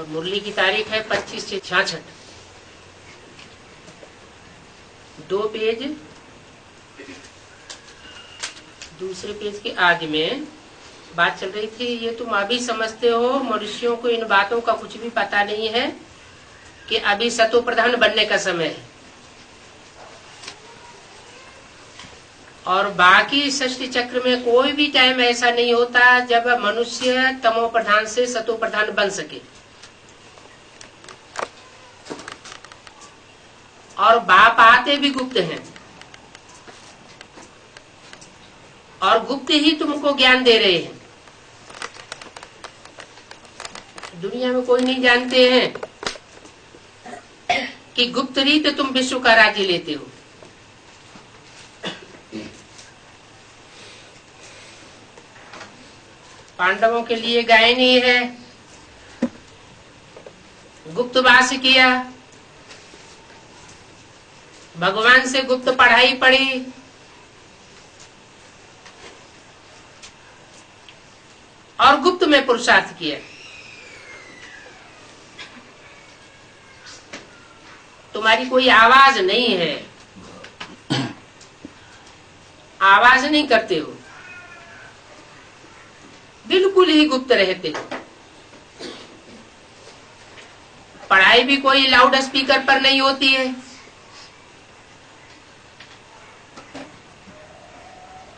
और मुरली की तारीख है 25 से 66। 2 पेज दूसरे पेज के आगे में बात चल रही थी। ये तुम अभी समझते हो, मनुष्यों को इन बातों का कुछ भी पता नहीं है कि अभी सतो प्रधान बनने का समय है, और बाकी सृष्टि चक्र में कोई भी टाइम ऐसा नहीं होता जब मनुष्य तमो प्रधान से सतो प्रधान बन सके। और बाप आते भी गुप्त हैं, और गुप्त ही तुमको ज्ञान दे रहे हैं। दुनिया में कोई नहीं जानते हैं कि गुप्त रीत तुम विश्व का राज्य लेते हो। पांडवों के लिए गायनी है, गुप्तवास किया, भगवान से गुप्त पढ़ाई पढ़ी, और गुप्त में पुरुषार्थ किया। तुम्हारी कोई आवाज नहीं है, आवाज नहीं करते हो, बिल्कुल ही गुप्त रहते हो। पढ़ाई भी कोई लाउड स्पीकर पर नहीं होती है,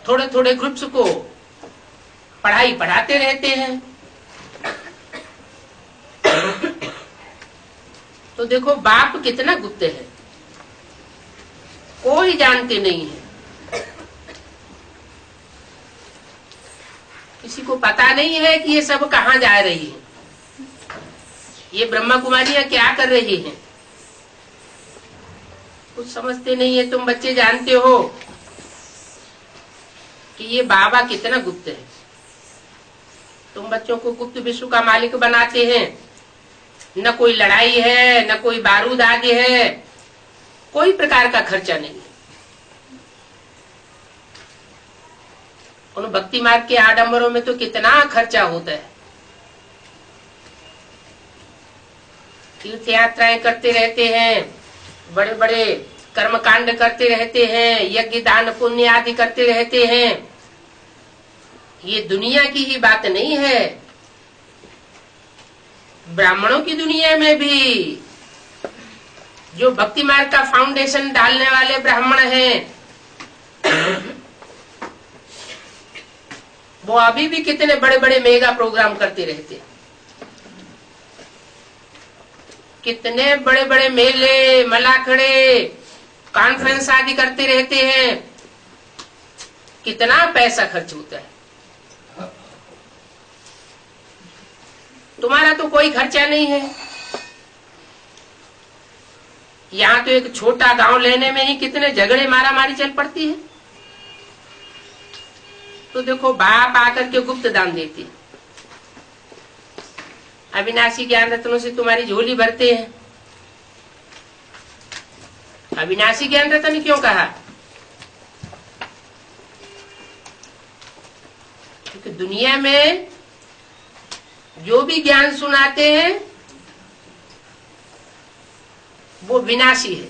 थोड़े थोड़े ग्रुप्स को पढ़ाई पढ़ाते रहते हैं। तो देखो बाप कितना गुप्त है, कोई जानते नहीं है, किसी को पता नहीं है कि ये सब कहाँ जा रही है, ये ब्रह्मा कुमारियां क्या कर रही हैं, कुछ समझते नहीं है। तुम बच्चे जानते हो कि ये बाबा कितना गुप्त है। तुम बच्चों को गुप्त विश्व का मालिक बनाते हैं। न कोई लड़ाई है, न कोई बारूद आगे है, कोई प्रकार का खर्चा नहीं है। उन भक्ति मार्ग के आडंबरों में तो कितना खर्चा होता है। तीर्थ यात्राएं करते रहते हैं, बड़े बड़े कर्मकांड करते रहते हैं, यज्ञ दान पुण्य आदि करते रहते हैं। ये दुनिया की ही बात नहीं है, ब्राह्मणों की दुनिया में भी जो भक्ति मार्ग का फाउंडेशन डालने वाले ब्राह्मण हैं, वो अभी भी कितने बड़े बड़े मेगा प्रोग्राम करते रहते हैं। कितने बड़े बड़े मेले मलाखड़े कॉन्फ्रेंस आदि करते रहते हैं। कितना पैसा खर्च होता है। तुम्हारा तो कोई खर्चा नहीं है। यहाँ तो एक छोटा गांव लेने में ही कितने झगड़े मारा मारी चल पड़ती है। तो देखो बाप आकर के गुप्त दान देते हैं। अविनाशी ज्ञान रत्नों से तुम्हारी झोली भरते हैं। अविनाशी ज्ञान रत्न क्यों कहा? क्योंकि दुनिया में जो भी ज्ञान सुनाते हैं वो विनाशी है,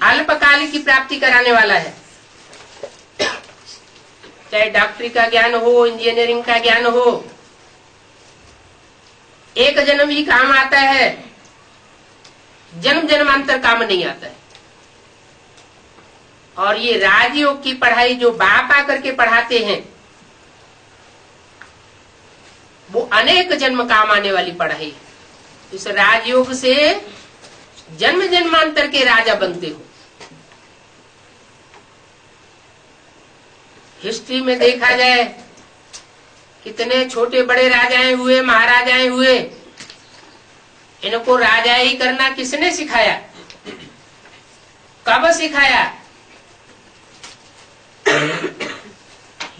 अल्पकाल की प्राप्ति कराने वाला है। चाहे डॉक्टरी का ज्ञान हो, इंजीनियरिंग का ज्ञान हो, एक जन्म ही काम आता है, जन्म जन्मांतर काम नहीं आता है। और ये राजयोग की पढ़ाई जो बाप आकर के पढ़ाते हैं, वो अनेक जन्म काम आने वाली पढ़ाई। इस राजयोग से जन्म जन्मांतर के राजा बनते हो। हिस्ट्री में देखा जाए कितने छोटे बड़े राजाएं हुए, महाराजाएं हुए, इनको राजाई करना किसने सिखाया? कब सिखाया?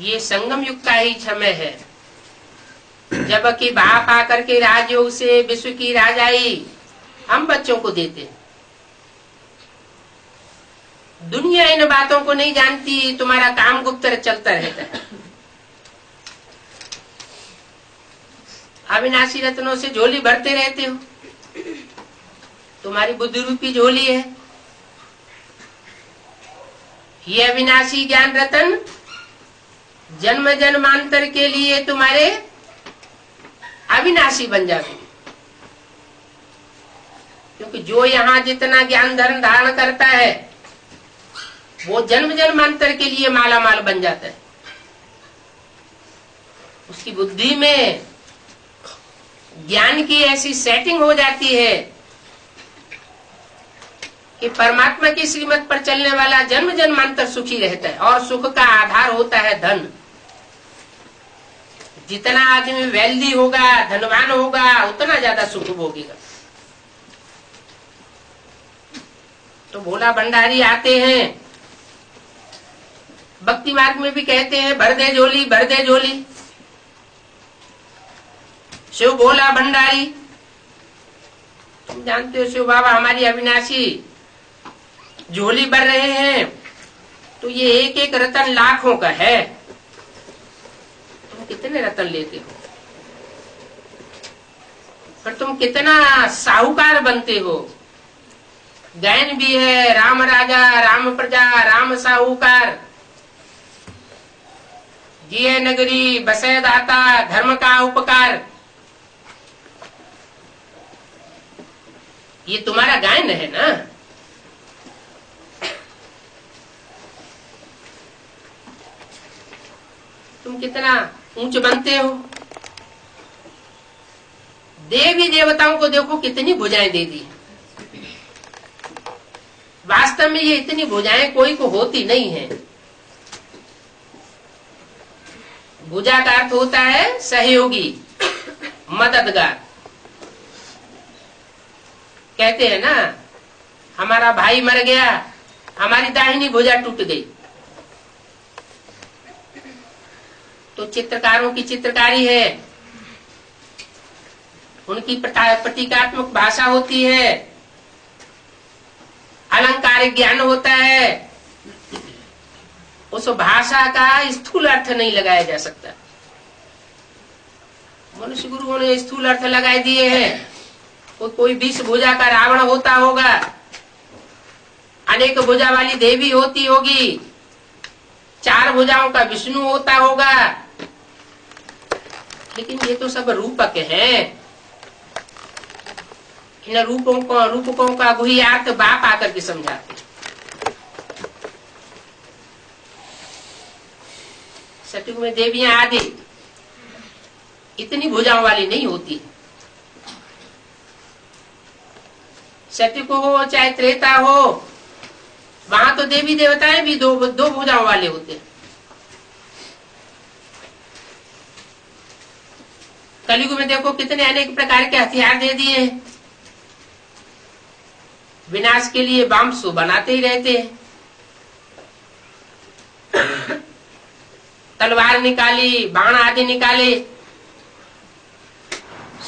ये संगम युग का ही समय है, जबकि बाप आकर के राजयोग से विश्व की राजाई हम बच्चों को देते हैं। दुनिया इन बातों को नहीं जानती, तुम्हारा काम गुप्त चलता रहता है। अविनाशी रत्नों से झोली भरते रहते हो। तुम्हारी बुद्धि रूपी झोली है। ये अविनाशी ज्ञान रतन जन्म जन्मांतर के लिए तुम्हारे अविनाशी बन जाते, क्योंकि जो यहाँ जितना ज्ञान धर्म धारण करता है वो जन्म जन्मांतर के लिए माला माल बन जाता है। उसकी बुद्धि में ज्ञान की ऐसी सेटिंग हो जाती है कि परमात्मा की श्रीमत पर चलने वाला जन्म जन्मांतर सुखी रहता है। और सुख का आधार होता है धन। जितना आदमी वेल्दी होगा, धनवान होगा, उतना ज्यादा सुख भोगेगा। तो भोला भंडारी आते हैं, भक्ति मार्ग में भी कहते हैं भर दे झोली, भर दे झोली। शिव भोला भंडारी, तुम जानते हो शिव बाबा हमारी अविनाशी झोली भर रहे हैं, तो ये एक एक रतन लाखों का है। तुम कितने रतन लेते हो, पर तुम कितना साहूकार बनते हो। गायन भी है, राम राजा राम प्रजा राम साहूकार, जिये नगरी बसे दाता धर्म का उपकार। ये तुम्हारा गायन है ना। तुम कितना ऊंच बनते हो। देवी देवताओं को देखो कितनी भुजाएं दे दी। वास्तव में ये इतनी भुजाएं कोई को होती नहीं है। भुजा का अर्थ होता है सहयोगी, मददगार। कहते हैं ना, हमारा भाई मर गया, हमारी दाहिनी भुजा टूट गई। तो चित्रकारों की चित्रकारी है, उनकी प्रतीकात्मक भाषा होती है, अलंकारिक ज्ञान होता है। उस भाषा का स्थूल अर्थ नहीं लगाया जा सकता। मनुष्य गुरुओं ने स्थूल अर्थ लगाए दिए हैं। कोई 20 भुजा का रावण होता होगा, अनेक भुजा वाली देवी होती होगी, 4 भुजाओं का विष्णु होता होगा। लेकिन ये तो सब रूपक हैं। इन रूपकों का गुह्यार्थ बाप आकर के समझाते। सतयुग में देवियां आदि इतनी भुजाओं वाली नहीं होती। सतयुग हो चाहे त्रेता हो, वहां तो देवी देवताएं भी दो भुजाओं वाले होते हैं। कलयुग में देखो कितने अनेक प्रकार के हथियार दे दिए हैं। विनाश के लिए बाम्सु बनाते ही रहते हैं। तलवार निकाली, बाण आदि निकाले।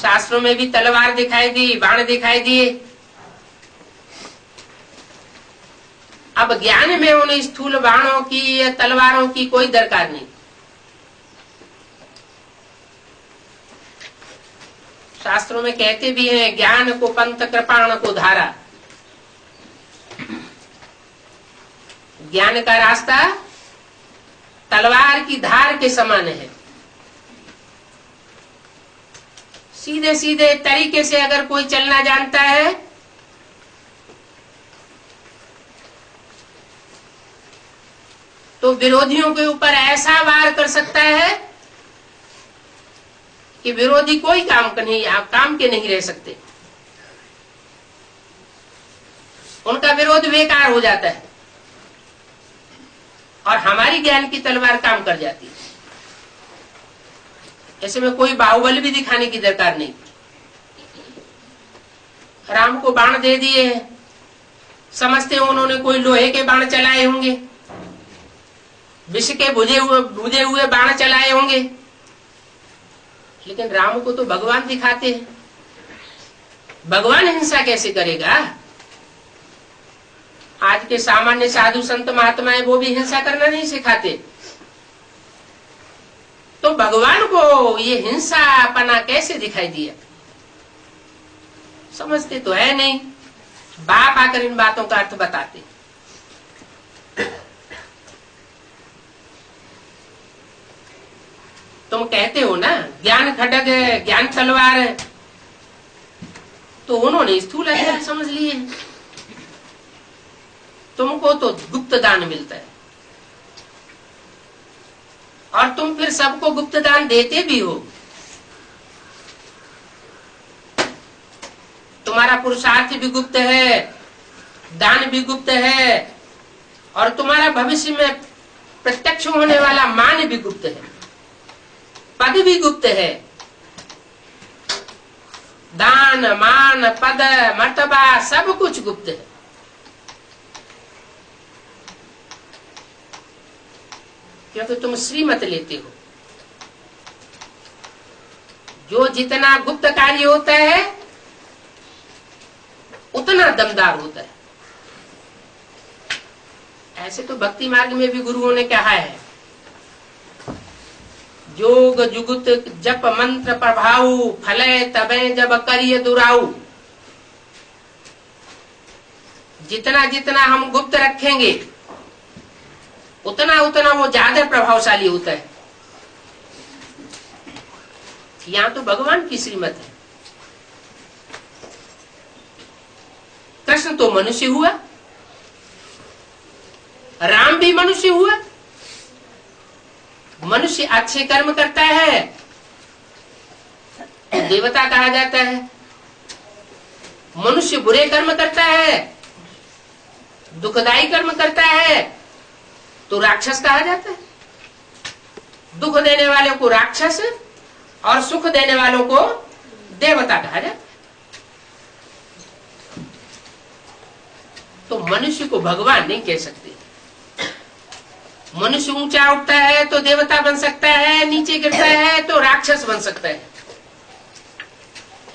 शास्त्रों में भी तलवार दिखाई दी, बाण दिखाई दिए। अब ज्ञान में उन स्थूल बाणों की या तलवारों की कोई दरकार नहीं। शास्त्रों में कहते भी हैं, ज्ञान को पंथ कृपाण को धारा। ज्ञान का रास्ता तलवार की धार के समान है। सीधे सीधे तरीके से अगर कोई चलना जानता है तो विरोधियों के ऊपर ऐसा वार कर सकता है कि विरोधी कोई काम के नहीं रह सकते। उनका विरोध बेकार हो जाता है और हमारी ज्ञान की तलवार काम कर जाती है। ऐसे में कोई बाहुबल भी दिखाने की दरकार नहीं। राम को बाण दे दिए, समझते हैं उन्होंने कोई लोहे के बाण चलाए होंगे, विष के बुझे हुए बाण चलाए होंगे। लेकिन राम को तो भगवान दिखाते हैं। भगवान हिंसा कैसे करेगा? आज के सामान्य साधु संत महात्माएं वो भी हिंसा करना नहीं सिखाते। तो तो भगवान को ये हिंसापना कैसे दिखाई दिया? समझते तो है नहीं। बाप आकर इन बातों का अर्थ बताते। तुम कहते हो ना ज्ञान खड्ग है, ज्ञान तलवार है, तो उन्होंने स्थूल हथियार समझ लिए। तुमको तो गुप्त दान मिलता है और तुम फिर सबको गुप्त दान देते भी हो। तुम्हारा पुरुषार्थ भी गुप्त है, दान भी गुप्त है, और तुम्हारा भविष्य में प्रत्यक्ष होने वाला मान भी गुप्त है, पद भी गुप्त है। दान मान पद मर्तबा सब कुछ गुप्त है। क्योंकि तुम श्रीमत लेते हो। जो जितना गुप्त कार्य होता है उतना दमदार होता है। ऐसे तो भक्ति मार्ग में भी गुरुओं ने कहा है, जोग जुगुत जप मंत्र प्रभाऊ फले तबे जब करिए दुराऊ। जितना जितना हम गुप्त रखेंगे उतना उतना वो ज्यादा प्रभावशाली होता है। यहां तो भगवान की श्रीमत है। कृष्ण तो मनुष्य हुआ, राम भी मनुष्य हुआ। मनुष्य अच्छे कर्म करता है तो देवता कहा जाता है, मनुष्य बुरे कर्म करता है, दुखदायी कर्म करता है तो राक्षस कहा जाता है। दुख देने वालों को राक्षस और सुख देने वालों को देवता कहा जाता है। तो मनुष्य को भगवान नहीं कह सकते। मनुष्य ऊंचा उठता है तो देवता बन सकता है, नीचे गिरता है तो राक्षस बन सकता है,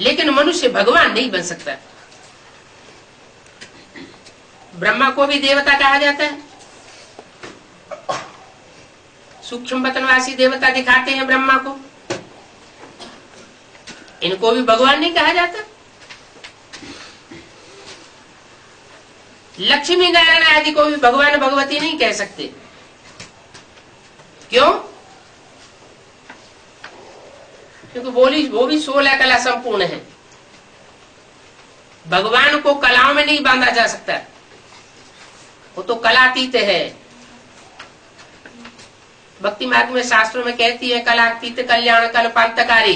लेकिन मनुष्य भगवान नहीं बन सकता। ब्रह्मा को भी देवता कहा जाता है। सूक्ष्म वतनवासी देवता दिखाते हैं ब्रह्मा को, इनको भी भगवान नहीं कहा जाता। लक्ष्मी नारायण आदि को भी भगवान भगवती नहीं कह सकते। क्यों? क्योंकि वो भी 16 कला संपूर्ण है। भगवान को कलाओं में नहीं बांधा जा सकता, वो तो कलातीत है। भक्ति मार्ग में शास्त्रों में कहती है कलातीत कल्याण कल्पांतकारी।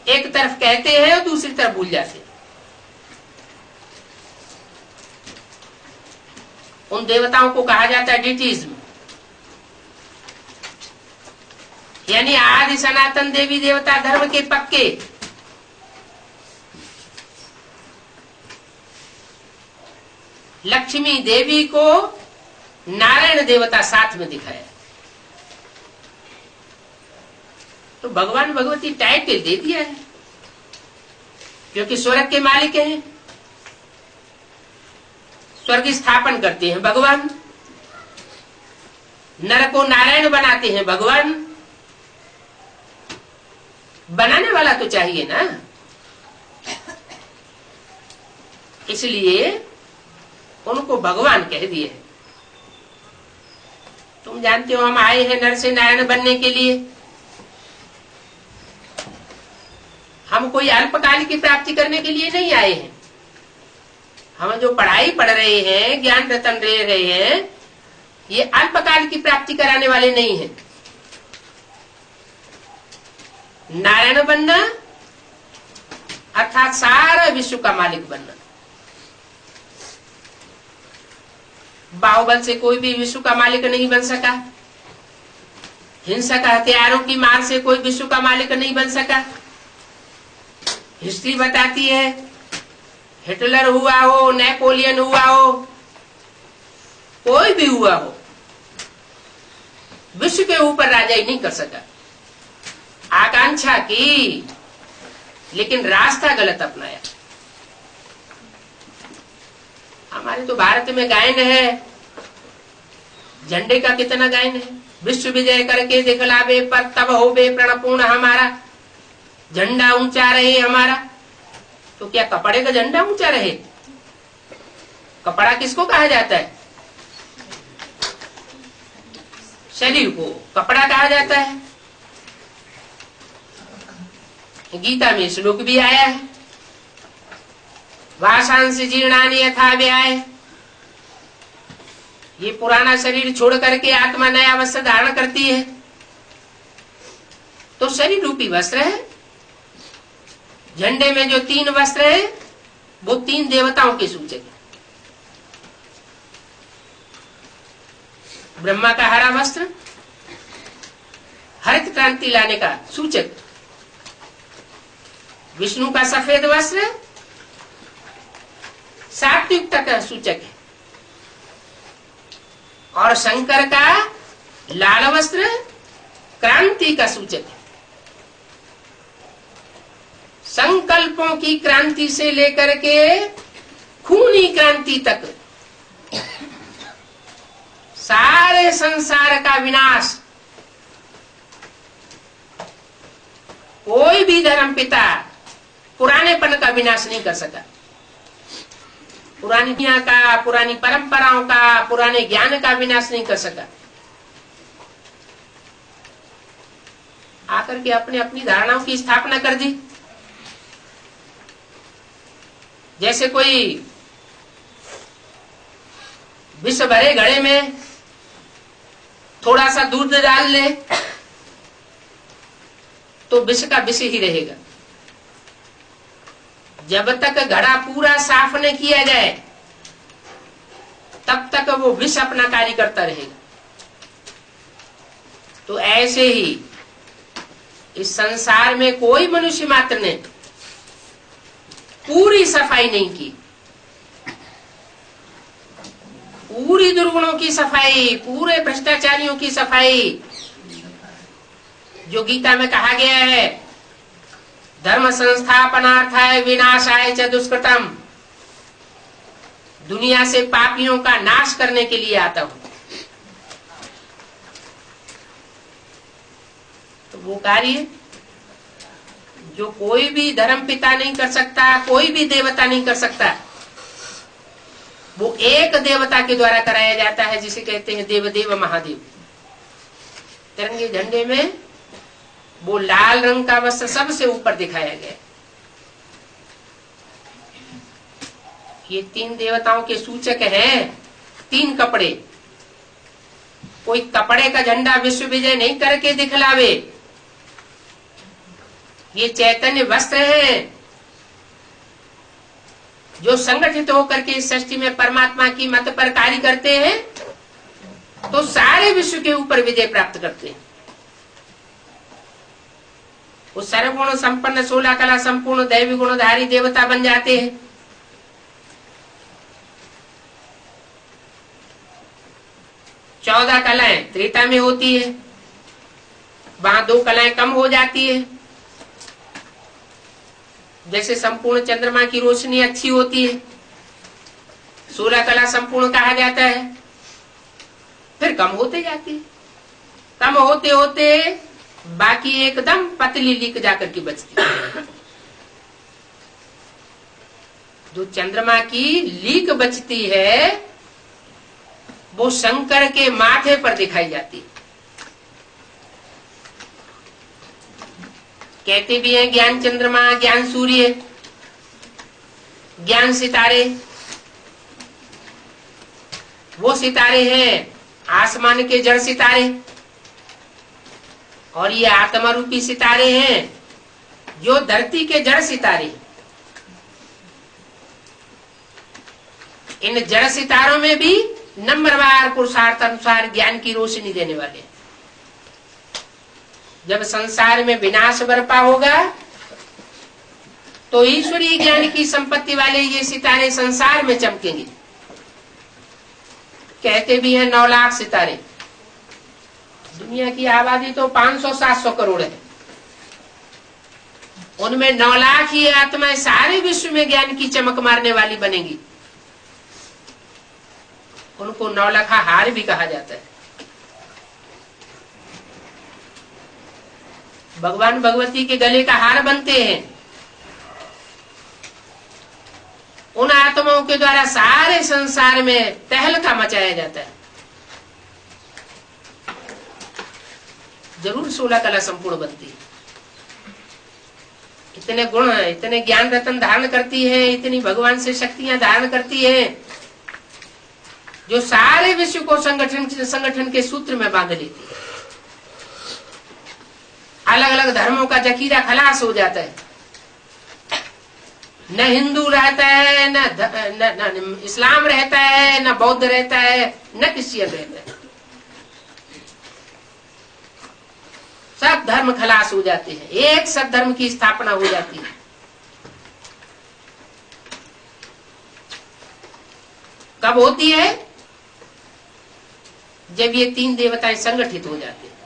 एक तरफ कहते हैं और दूसरी तरफ भूल जाते हैं। उन देवताओं को कहा जाता है डिटीज्म, यानी आदि सनातन देवी देवता धर्म के पक्के। लक्ष्मी देवी को नारायण देवता साथ में दिखाया, तो भगवान भगवती टाइटल दे दिया है, क्योंकि स्वर्ग के मालिक हैं, स्वर्ग स्थापन करते हैं भगवान, नर को नारायण बनाते हैं भगवान। बनाने वाला तो चाहिए ना, इसलिए उनको भगवान कह दिए। तुम जानते हो हम आए हैं नर से नारायण बनने के लिए। हम कोई अल्पकाल की प्राप्ति करने के लिए नहीं आए हैं। हम जो पढ़ाई पढ़ रहे हैं, ज्ञान रतन ले रहे हैं, ये अल्पकाल की प्राप्ति कराने वाले नहीं हैं। नारायण बनना अर्थात सारा विश्व का मालिक बनना। बाहुबल से कोई भी विश्व का मालिक नहीं बन सका, हिंसक हथियारों की मार से कोई विश्व का मालिक नहीं बन सका। हिस्ट्री बताती है, हिटलर हुआ हो, नेपोलियन हुआ हो, कोई भी हुआ हो, विश्व के ऊपर राजाई नहीं कर सका। आकांक्षा की, लेकिन रास्ता गलत अपनाया। हमारे तो भारत में गायन है, झंडे का कितना गायन है, विश्व विजय करके दिखलावे, पर तब होवे प्रणपूर्ण हमारा, झंडा ऊंचा रहे हमारा। तो क्या कपड़े का झंडा ऊंचा रहे? कपड़ा किसको कहा जाता है? शरीर को कपड़ा कहा जाता है। गीता में श्लोक भी आया है, वासांस जीर्णानि यथा व्याय। ये पुराना शरीर छोड़ करके आत्मा नया वस्त्र धारण करती है। तो शरीर रूपी वस्त्र है। झंडे में जो 3 वस्त्र है वो 3 देवताओं के सूचक है। ब्रह्मा का हरा वस्त्र हरित क्रांति लाने का सूचक, विष्णु का सफेद वस्त्र सात्विकता का सूचक है, और शंकर का लाल वस्त्र क्रांति का सूचक है। संकल्पों की क्रांति से लेकर के खूनी क्रांति तक सारे संसार का विनाश कोई भी धर्म पिता पुरानेपन का विनाश नहीं कर सका। पुरानी दुनिया का, पुरानी परंपराओं का, पुराने ज्ञान का विनाश नहीं कर सका। आकर के अपने अपनी धारणाओं की स्थापना कर दी। जैसे कोई विष भरे घड़े में थोड़ा सा दूध डाल ले तो विष का विष ही रहेगा। जब तक घड़ा पूरा साफ नहीं किया जाए तब तक वो विष अपना कार्य करता रहेगा। तो ऐसे ही इस संसार में कोई मनुष्य मात्र ने पूरी सफाई नहीं की, पूरी दुर्गुणों की सफाई, पूरे भ्रष्टाचारियों की सफाई। जो गीता में कहा गया है, धर्म संस्थापनार्थाय विनाशाय च दुष्कृतम, दुनिया से पापियों का नाश करने के लिए आता हूं। तो वो कार्य जो कोई भी धर्म पिता नहीं कर सकता, कोई भी देवता नहीं कर सकता, वो एक देवता के द्वारा कराया जाता है, जिसे कहते हैं देवदेव महादेव। तिरंगे झंडे में वो लाल रंग का वस्त्र सबसे ऊपर दिखाया गया। ये 3 देवताओं के सूचक हैं। 3 कपड़े। कोई कपड़े का झंडा विश्व विजय नहीं करके दिखलावे। ये चैतन्य वस्त्र हैं जो संगठित होकर के इस सृष्टि में परमात्मा की मत पर कार्य करते हैं, तो सारे विश्व के ऊपर विजय प्राप्त करते हैं। वो सर्वगुण संपन्न 16 कला संपूर्ण दैवी गुणधारी देवता बन जाते हैं। चौदह कलाएं त्रेता में होती है, वहां 2 कलाएं कम हो जाती है। जैसे संपूर्ण चंद्रमा की रोशनी अच्छी होती है, 16 कला संपूर्ण कहा जाता है, फिर कम होते जाती है। कम होते होते बाकी एकदम पतली लीक जाकर के बचती है। जो चंद्रमा की लीक बचती है वो शंकर के माथे पर दिखाई जाती है। कहते भी हैं ज्ञान चंद्रमा, ज्ञान सूर्य, ज्ञान सितारे। वो सितारे हैं आसमान के जड़ सितारे, और ये आत्मा रूपी सितारे हैं जो धरती के जड़ सितारे। इन जड़ सितारों में भी नंबरवार पुरुषार्थ अनुसार ज्ञान की रोशनी देने वाले। जब संसार में विनाश बरपा होगा तो ईश्वरीय ज्ञान की संपत्ति वाले ये सितारे संसार में चमकेंगे। कहते भी हैं 9 लाख सितारे। दुनिया की आबादी तो 500-700 करोड़ है, उनमें 9 लाख ही आत्माएं सारे विश्व में ज्ञान की चमक मारने वाली बनेगी। उनको 9 लाखा हार भी कहा जाता है। भगवान भगवती के गले का हार बनते हैं। उन आत्माओं के द्वारा सारे संसार में तहलका मचाया जाता है। जरूर 16 कला संपूर्ण बनती है। इतने गुण, इतने ज्ञान रत्न धारण करती है, इतनी भगवान से शक्तियां धारण करती है, जो सारे विश्व को संगठन के सूत्र में बांध लेती है। अलग अलग धर्मों का जखीरा खलास हो जाता है। न हिंदू रहता है, न इस्लाम रहता है, न बौद्ध रहता है, न क्रिश्चियन रहता है। सब धर्म खलास हो जाते हैं, एक सब धर्म की स्थापना हो जाती है। कब होती है? जब ये 3 देवताएं संगठित हो जाते हैं।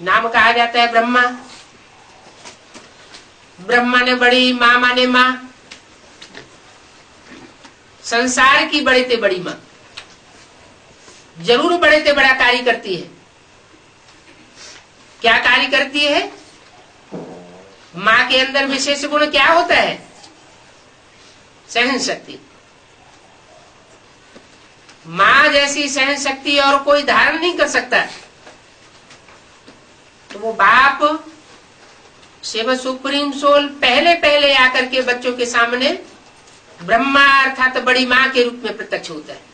नाम कहा जाता है ब्रह्मा। ब्रह्मा ने बड़ी, मां माने मां, संसार की बड़े ते बड़ी मां, जरूर बड़े ते बड़ा कार्य करती है। क्या कार्य करती है? मां के अंदर विशेष गुण क्या होता है? सहन शक्ति। मां जैसी सहन शक्ति और कोई धारण नहीं कर सकता। तो वो बाप शिव सुप्रीम सोल पहले आकर के बच्चों के सामने ब्रह्मा अर्थात बड़ी मां के रूप में प्रत्यक्ष होता है।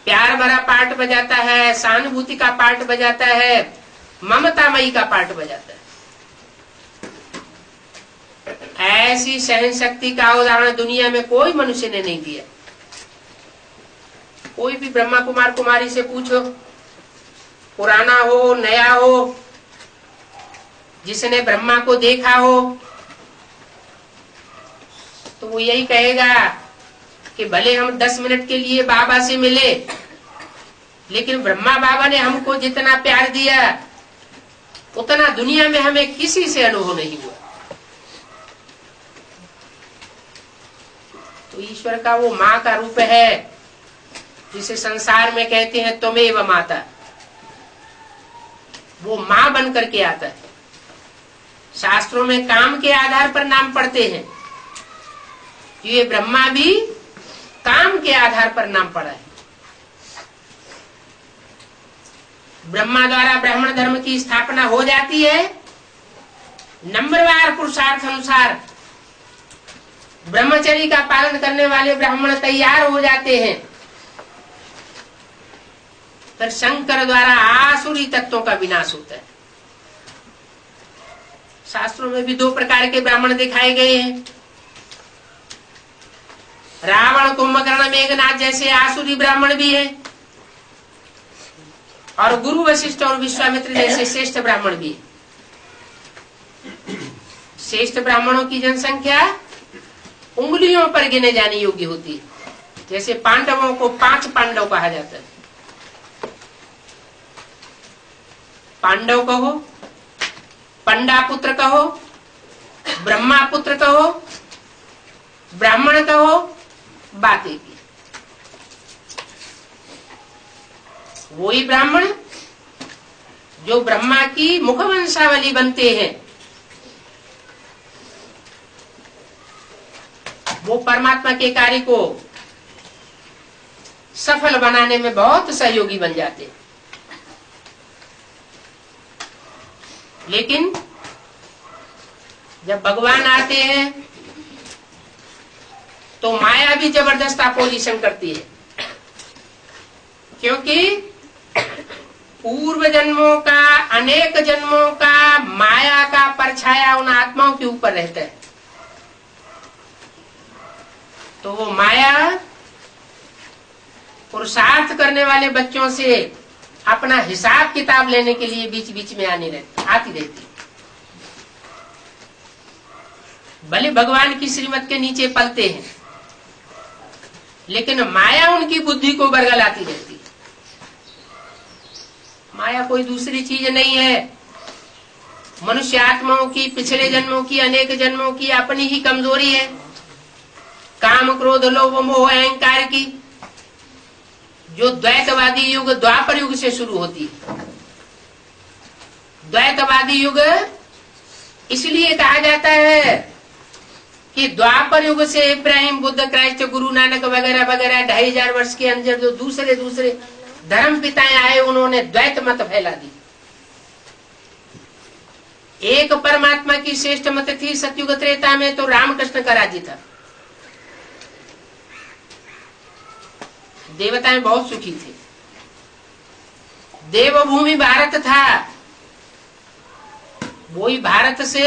प्यार भरा पार्ट बजाता है, सहानुभूति का पार्ट बजाता है, ममतामयी का पार्ट बजाता है। ऐसी सहन शक्ति का उदाहरण दुनिया में कोई मनुष्य ने नहीं दिया। कोई भी ब्रह्मा कुमार कुमारी से पूछो, पुराना हो नया हो, जिसने ब्रह्मा को देखा हो, तो वो यही कहेगा कि भले हम 10 मिनट के लिए बाबा से मिले, लेकिन ब्रह्मा बाबा ने हमको जितना प्यार दिया उतना दुनिया में हमें किसी से अनुभव नहीं हुआ। तो ईश्वर का वो मां का रूप है, जिसे संसार में कहते हैं त्वमेव माता। वो मां बन करके आता है। शास्त्रों में काम के आधार पर नाम पढ़ते हैं, ये ब्रह्मा भी काम के आधार पर नाम पड़ा है। ब्रह्मा द्वारा ब्राह्मण धर्म की स्थापना हो जाती है। नंबरवार पुरुषार्थ अनुसार ब्रह्मचर्य का पालन करने वाले ब्राह्मण तैयार हो जाते हैं। फिर शंकर द्वारा आसुरी तत्वों का विनाश होता है। शास्त्रों में भी 2 प्रकार के ब्राह्मण दिखाए गए हैं। रावण, कुंभकर्ण, मेघनाथ जैसे आसुरी ब्राह्मण भी हैं, और गुरु वशिष्ठ और विश्वामित्र जैसे श्रेष्ठ ब्राह्मण भी हैं। श्रेष्ठ ब्राह्मणों की जनसंख्या उंगलियों पर गिने जाने योग्य होती है। जैसे पांडवों को 5 पांडव कहा जाता है। पांडव कहो, पंडा पुत्र कहो, ब्रह्मा पुत्र कहो, ब्राह्मण कहो, बात एक ही। वही ब्राह्मण जो ब्रह्मा की मुखवंशावली बनते हैं, वो परमात्मा के कार्य को सफल बनाने में बहुत सहयोगी बन जाते हैं। लेकिन जब भगवान आते हैं तो माया भी जबरदस्त अपोजिशन करती है, क्योंकि पूर्व जन्मों का, अनेक जन्मों का माया का परछाया उन आत्माओं के ऊपर रहता है। तो वो माया पुरुषार्थ करने वाले बच्चों से अपना हिसाब किताब लेने के लिए बीच बीच में आती रहती। भले भगवान की श्रीमत के नीचे पलते हैं, लेकिन माया उनकी बुद्धि को बरगलाती रहती है। माया कोई दूसरी चीज नहीं है, मनुष्य आत्माओं की पिछले जन्मों की, अनेक जन्मों की अपनी ही कमजोरी है। काम, क्रोध, लोभ, मोह, अहंकार की जो द्वैतवादी युग द्वापर युग से शुरू होती है। द्वैतवादी युग इसलिए कहा जाता है कि द्वापर युग से इब्राहिम, बुद्ध, क्राइस्ट, गुरु नानक वगैरह वगैरह 2500 वर्ष के अंदर जो दूसरे दूसरे धर्म पिताएं आए, उन्होंने द्वैत मत फैला दी। एक परमात्मा की श्रेष्ठ मत थी सतयुग त्रेता में, तो रामकृष्ण का राज्य था। देवताएं बहुत सुखी थे। देवभूमि भारत था, वही भारत से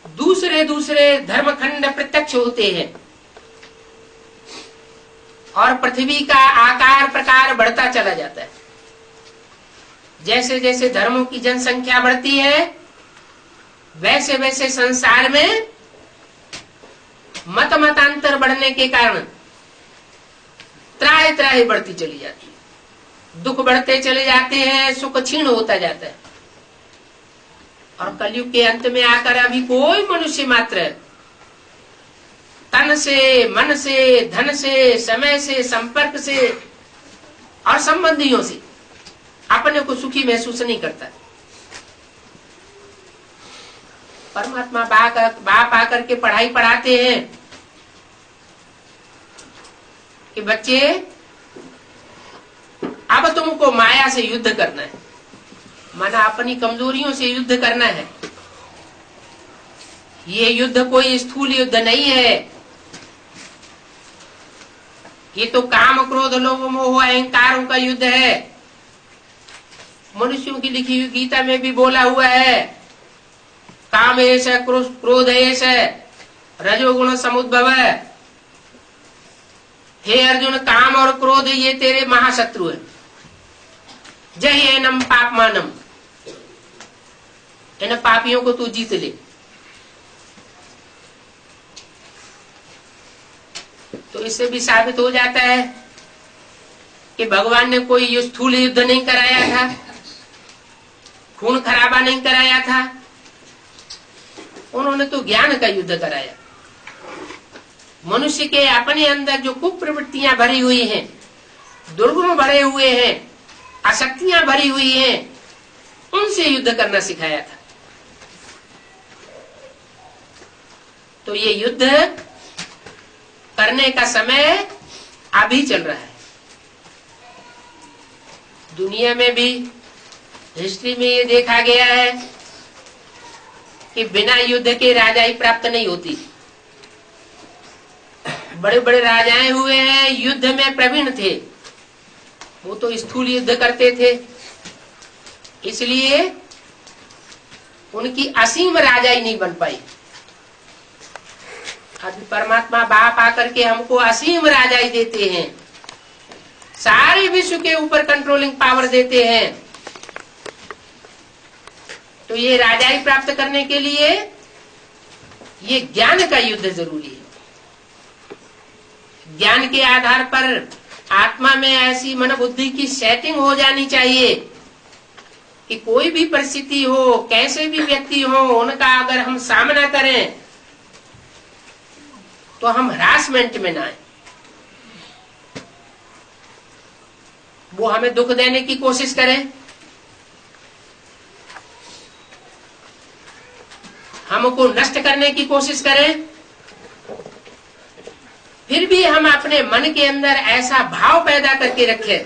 दूसरे दूसरे धर्मखंड प्रत्यक्ष होते हैं और पृथ्वी का आकार प्रकार बढ़ता चला जाता है। जैसे जैसे धर्मों की जनसंख्या बढ़ती है, वैसे वैसे संसार में मतांतर बढ़ने के कारण त्राहि त्राहि बढ़ती चली जाती है। दुख बढ़ते चले जाते हैं, सुख क्षीण होता जाता है। और कलयुग के अंत में आकर अभी कोई मनुष्य मात्र तन से, मन से, धन से, समय से, संपर्क से और संबंधियों से अपने को सुखी महसूस नहीं करता। परमात्मा बाप आकर के पढ़ाई पढ़ाते हैं कि बच्चे अब तुमको माया से युद्ध करना है, माना अपनी कमजोरियों से युद्ध करना है। ये युद्ध कोई स्थूल युद्ध नहीं है, ये तो काम, क्रोध, लोभ, मोह, अहंकारों का युद्ध है। मनुष्यों की लिखी हुई गीता में भी बोला हुआ है, काम एष क्रोध एष रजोगुण समुद्भव। हे अर्जुन, काम और क्रोध ये तेरे महाशत्रु है। जय एनम पापमानम, इन पापियों को तू जीत ले। तो इससे भी साबित हो जाता है कि भगवान ने कोई स्थूल युद्ध नहीं कराया था, खून खराबा नहीं कराया था, उन्होंने तो ज्ञान का युद्ध कराया। मनुष्य के अपने अंदर जो कुप्रवृत्तियां भरी हुई हैं, दुर्गुण भरे हुए हैं, आसक्तियां भरी हुई हैं, उनसे युद्ध करना सिखाया था। तो ये युद्ध करने का समय अभी चल रहा है। दुनिया में भी हिस्ट्री में ये देखा गया है कि बिना युद्ध के राजाई प्राप्त नहीं होती। बड़े बड़े राजाएं हुए हैं, युद्ध में प्रवीण थे, वो तो स्थूल युद्ध करते थे, इसलिए उनकी असीम राजाई नहीं बन पाई। अभी परमात्मा बाप आकर के हमको असीम राजाई देते हैं, सारे विश्व के ऊपर कंट्रोलिंग पावर देते हैं। तो ये राजाई प्राप्त करने के लिए ये ज्ञान का युद्ध जरूरी है। ज्ञान के आधार पर आत्मा में ऐसी मन बुद्धि की सेटिंग हो जानी चाहिए कि कोई भी परिस्थिति हो, कैसे भी व्यक्ति हो, उनका अगर हम सामना करें तो हम हरासमेंट में ना आए। वो हमें दुख देने की कोशिश करें, हमको नष्ट करने की कोशिश करें, फिर भी हम अपने मन के अंदर ऐसा भाव पैदा करके रखें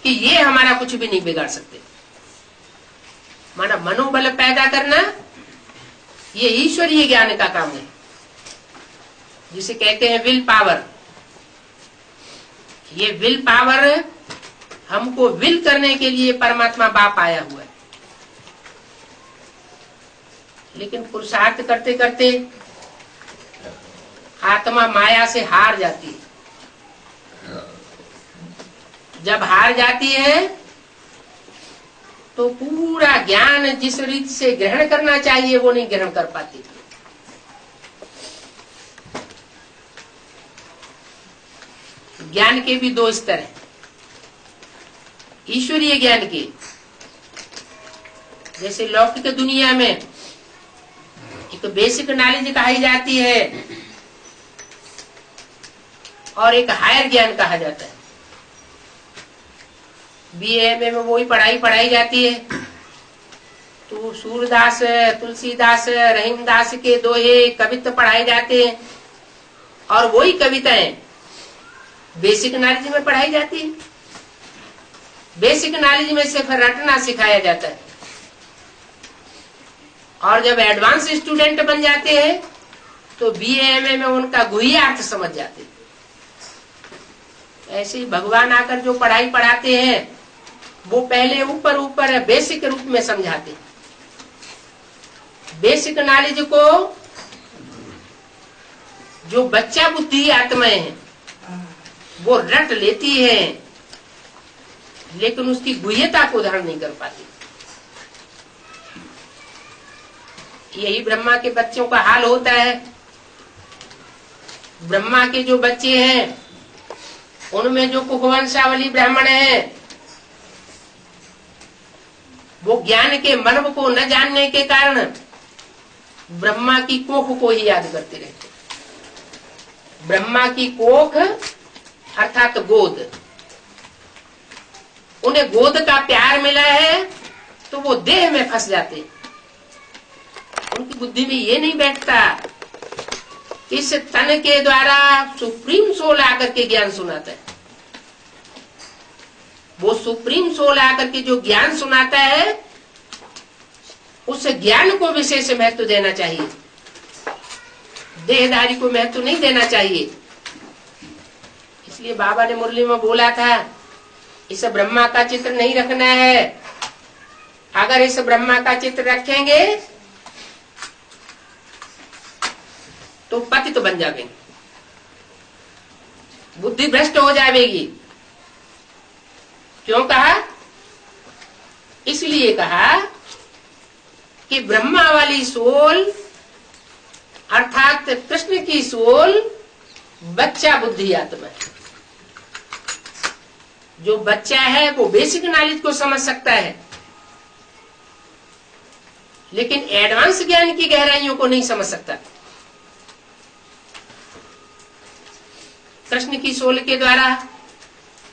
कि ये हमारा कुछ भी नहीं बिगाड़ सकते। माना मनोबल पैदा करना ये ईश्वरीय ज्ञान का काम है, जिसे कहते हैं विल पावर। ये विल पावर हमको विल करने के लिए परमात्मा बाप आया हुआ है। लेकिन पुरुषार्थ करते करते आत्मा माया से हार जाती है। जब हार जाती है तो पूरा ज्ञान जिस रीत से ग्रहण करना चाहिए वो नहीं ग्रहण कर पाती। ज्ञान के भी दो स्तर हैं। ईश्वरीय ज्ञान के, जैसे लौकिक दुनिया में एक बेसिक नॉलेज कही जाती है और एक हायर ज्ञान कहा जाता है। BA में वही पढ़ाई जाती है। तो सूरदास, तुलसीदास, रहीमदास के दोहे कवित्व पढ़ाए जाते हैं और वही कविताएं बेसिक नॉलेज में पढ़ाई जाती है। बेसिक नॉलेज में सिर्फ रटना सिखाया जाता है और जब एडवांस स्टूडेंट बन जाते हैं तो BA में उनका गुह्यार्थ समझ जाते हैं। ऐसे ही भगवान आकर जो पढ़ाई पढ़ाते हैं वो पहले ऊपर ऊपर बेसिक रूप में समझाते हैं। बेसिक नॉलेज को जो बच्चा बुद्धि आत्माएं हैं वो रट लेती है, लेकिन उसकी गुह्यता को धारण नहीं कर पाती। यही ब्रह्मा के बच्चों का हाल होता है। ब्रह्मा के जो बच्चे हैं उनमें जो कुखवंशावली ब्राह्मण है वो ज्ञान के मर्म को न जानने के कारण ब्रह्मा की कोख को ही याद करते रहते। ब्रह्मा की कोख अर्थात गोद, उन्हें गोद का प्यार मिला है तो वो देह में फंस जाते। उनकी बुद्धि में ये नहीं बैठता इस तन के द्वारा सुप्रीम सोल आकर के ज्ञान सुनाता है। वो सुप्रीम सोल आकर के जो ज्ञान सुनाता है उस ज्ञान को विशेष महत्व देना चाहिए, देहधारी को महत्व नहीं देना चाहिए। इसलिए बाबा ने मुरली में बोला था इस ब्रह्मा का चित्र नहीं रखना है। अगर इस ब्रह्मा का चित्र रखेंगे तो पतित बन जाएंगे, बुद्धि भ्रष्ट हो जाएगी। क्यों कहा? इसलिए कहा कि ब्रह्मा वाली सोल अर्थात कृष्ण की सोल बच्चा बुद्धि आत्मा है। जो बच्चा है वो बेसिक नॉलेज को समझ सकता है, लेकिन एडवांस ज्ञान की गहराइयों को नहीं समझ सकता। कृष्ण की सोल के द्वारा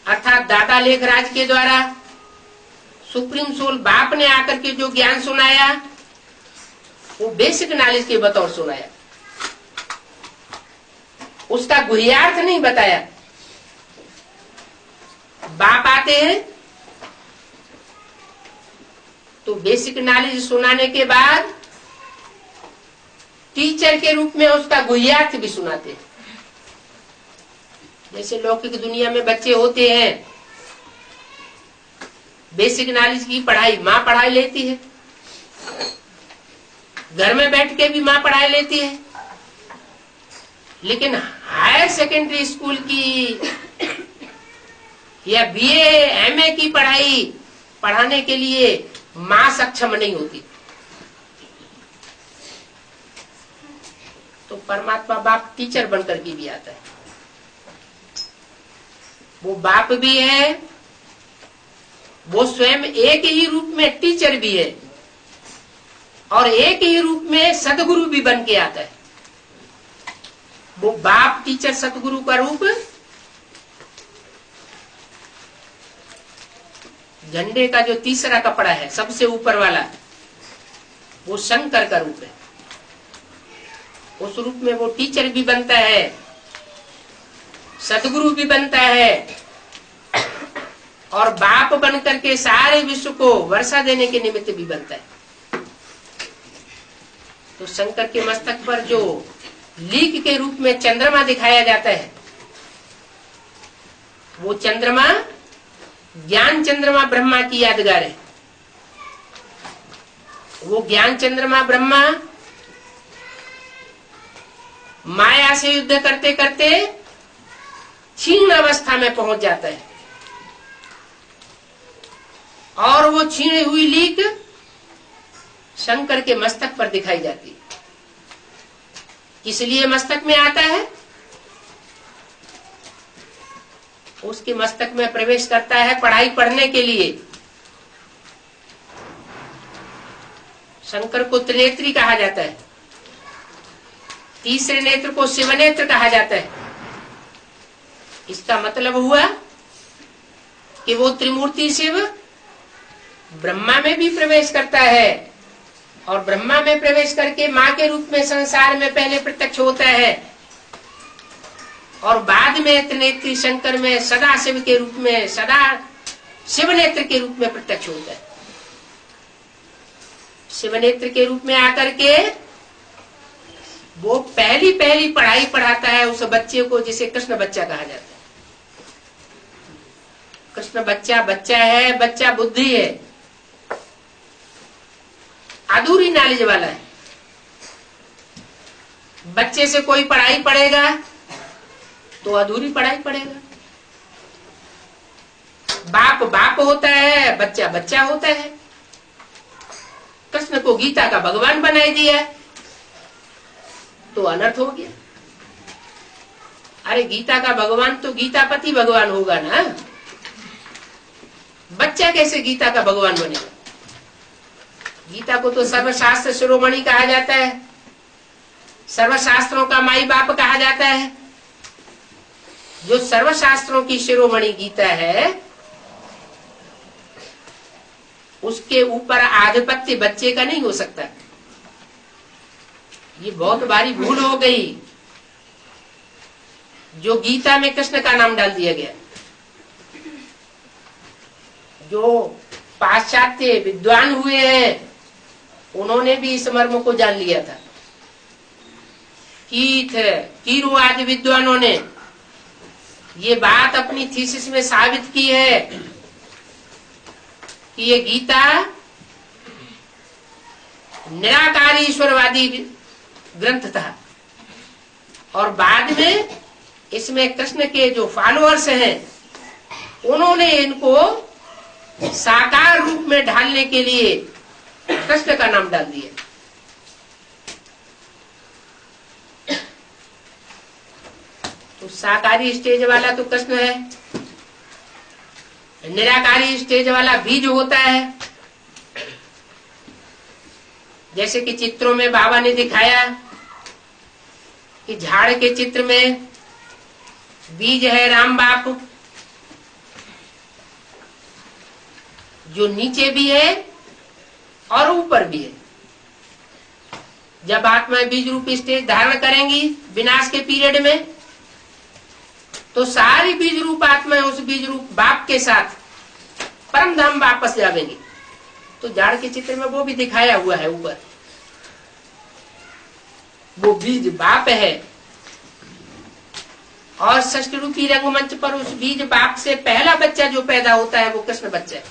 अर्थात दादा लेखराज के द्वारा सुप्रीम सोल बाप ने आकर के जो ज्ञान सुनाया वो बेसिक नॉलेज के बतौर सुनाया, उसका गुह्यार्थ नहीं बताया। बाप आते हैं तो बेसिक नॉलेज सुनाने के बाद टीचर के रूप में उसका गुह्यार्थ भी सुनाते हैं। जैसे लौकिक दुनिया में बच्चे होते हैं, बेसिक नॉलेज की पढ़ाई माँ पढ़ाई लेती है, घर में बैठ के भी माँ पढ़ाई लेती है, लेकिन हायर सेकेंडरी स्कूल की या BA MA की पढ़ाई पढ़ाने के लिए माँ सक्षम नहीं होती। तो परमात्मा बाप टीचर बनकर के भी आता है। वो बाप भी है, वो स्वयं एक ही रूप में टीचर भी है और एक ही रूप में सदगुरु भी बन के आता है। वो बाप टीचर सतगुरु का रूप झंडे का जो तीसरा कपड़ा है सबसे ऊपर वाला वो शंकर का रूप है। उस रूप में वो टीचर भी बनता है, सतगुरु भी बनता है और बाप बन करके सारे विश्व को वर्षा देने के निमित्त भी बनता है। तो शंकर के मस्तक पर जो लीक के रूप में चंद्रमा दिखाया जाता है वो चंद्रमा ज्ञान चंद्रमा ब्रह्मा की यादगार है। वो ज्ञान चंद्रमा ब्रह्मा माया से युद्ध करते करते क्षीण अवस्था में पहुंच जाता है और वो छीनी हुई लीक शंकर के मस्तक पर दिखाई जाती है। इसलिए मस्तक में आता है, उसके मस्तक में प्रवेश करता है पढ़ाई पढ़ने के लिए। शंकर को त्रिनेत्री कहा जाता है, तीसरे नेत्र को शिव नेत्र कहा जाता है। इसका मतलब हुआ कि वो त्रिमूर्ति शिव ब्रह्मा में भी प्रवेश करता है और ब्रह्मा में प्रवेश करके मां के रूप में संसार में पहले प्रत्यक्ष होता है और बाद में त्रिनेत्री शंकर में सदा शिव के रूप में, सदा शिव नेत्र के रूप में प्रत्यक्ष होता है। शिव नेत्र के रूप में आकर के वो पहली पढ़ाई पढ़ाता है उस बच्चे को जिसे कृष्ण बच्चा कहा जाता है। कृष्ण बच्चा बच्चा है, बच्चा बुद्धि है, अधूरी नॉलेज वाला है। बच्चे से कोई पढ़ाई पढ़ेगा तो अधूरी पढ़ाई पढ़ेगा। बाप बाप होता है, बच्चा बच्चा होता है। कृष्ण को गीता का भगवान बनाई दिया तो अनर्थ हो गया। अरे गीता का भगवान तो गीतापति भगवान होगा ना, बच्चा कैसे गीता का भगवान बनेगा? गीता को तो सर्वशास्त्र शिरोमणि कहा जाता है, सर्वशास्त्रों का माई बाप कहा जाता है। जो सर्वशास्त्रों की शिरोमणि गीता है उसके ऊपर आधिपत्य बच्चे का नहीं हो सकता। ये बहुत भारी भूल हो गई जो गीता में कृष्ण का नाम डाल दिया गया। जो पाश्चात्य विद्वान हुए हैं उन्होंने भी इस मर्म को जान लिया था। कीरू आदि विद्वानों ने ये बात अपनी थीसिस में साबित की है कि ये गीता निराकारी ईश्वरवादी ग्रंथ था और बाद में इसमें कृष्ण के जो फॉलोअर्स हैं उन्होंने इनको साकार रूप में ढालने के लिए कृष्ण का नाम डाल दिया। तो साकारी स्टेज वाला तो कृष्ण है, निराकारी स्टेज वाला बीज होता है। जैसे कि चित्रों में बाबा ने दिखाया कि झाड़ के चित्र में बीज है राम बाप, जो नीचे भी है और ऊपर भी है। जब आत्मा बीज रूपी स्टेज धारण करेंगी विनाश के पीरियड में तो सारी बीज रूप आत्मा उस बीज रूप बाप के साथ परम धाम वापस जाएंगी। तो झाड़ के चित्र में वो भी दिखाया हुआ है। ऊपर वो बीज बाप है और षष्ठ रूपी रंगमंच पर उस बीज बाप से पहला बच्चा जो पैदा होता है वो कृष्ण बच्चा है,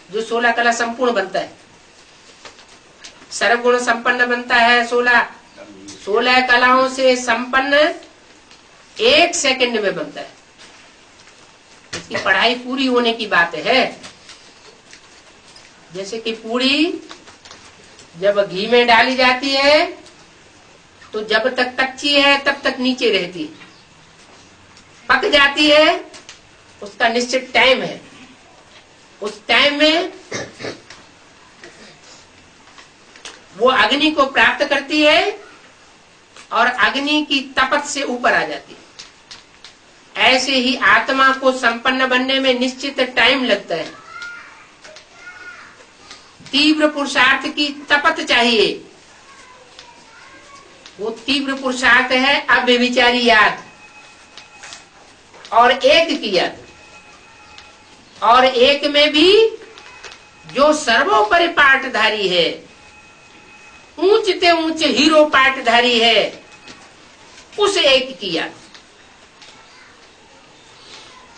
जो 16 कला संपूर्ण बनता है, सर्वगुण संपन्न बनता है। 16 कलाओं से संपन्न 1 सेकंड में बनता है। इसकी पढ़ाई पूरी होने की बात है। जैसे कि पूरी जब घी में डाली जाती है तो जब तक कच्ची है तब तक नीचे रहती है, पक जाती है उसका निश्चित टाइम है। उस टाइम में वो अग्नि को प्राप्त करती है और अग्नि की तपत से ऊपर आ जाती है। ऐसे ही आत्मा को संपन्न बनने में निश्चित टाइम लगता है। तीव्र पुरुषार्थ की तपत चाहिए। वो तीव्र पुरुषार्थ है अव्यभिचारी याद और एक की याद, और एक में भी जो सर्वोपरि पाठधारी है, ऊंचते ऊंच हीरो पाठधारी है, उस एक की याद।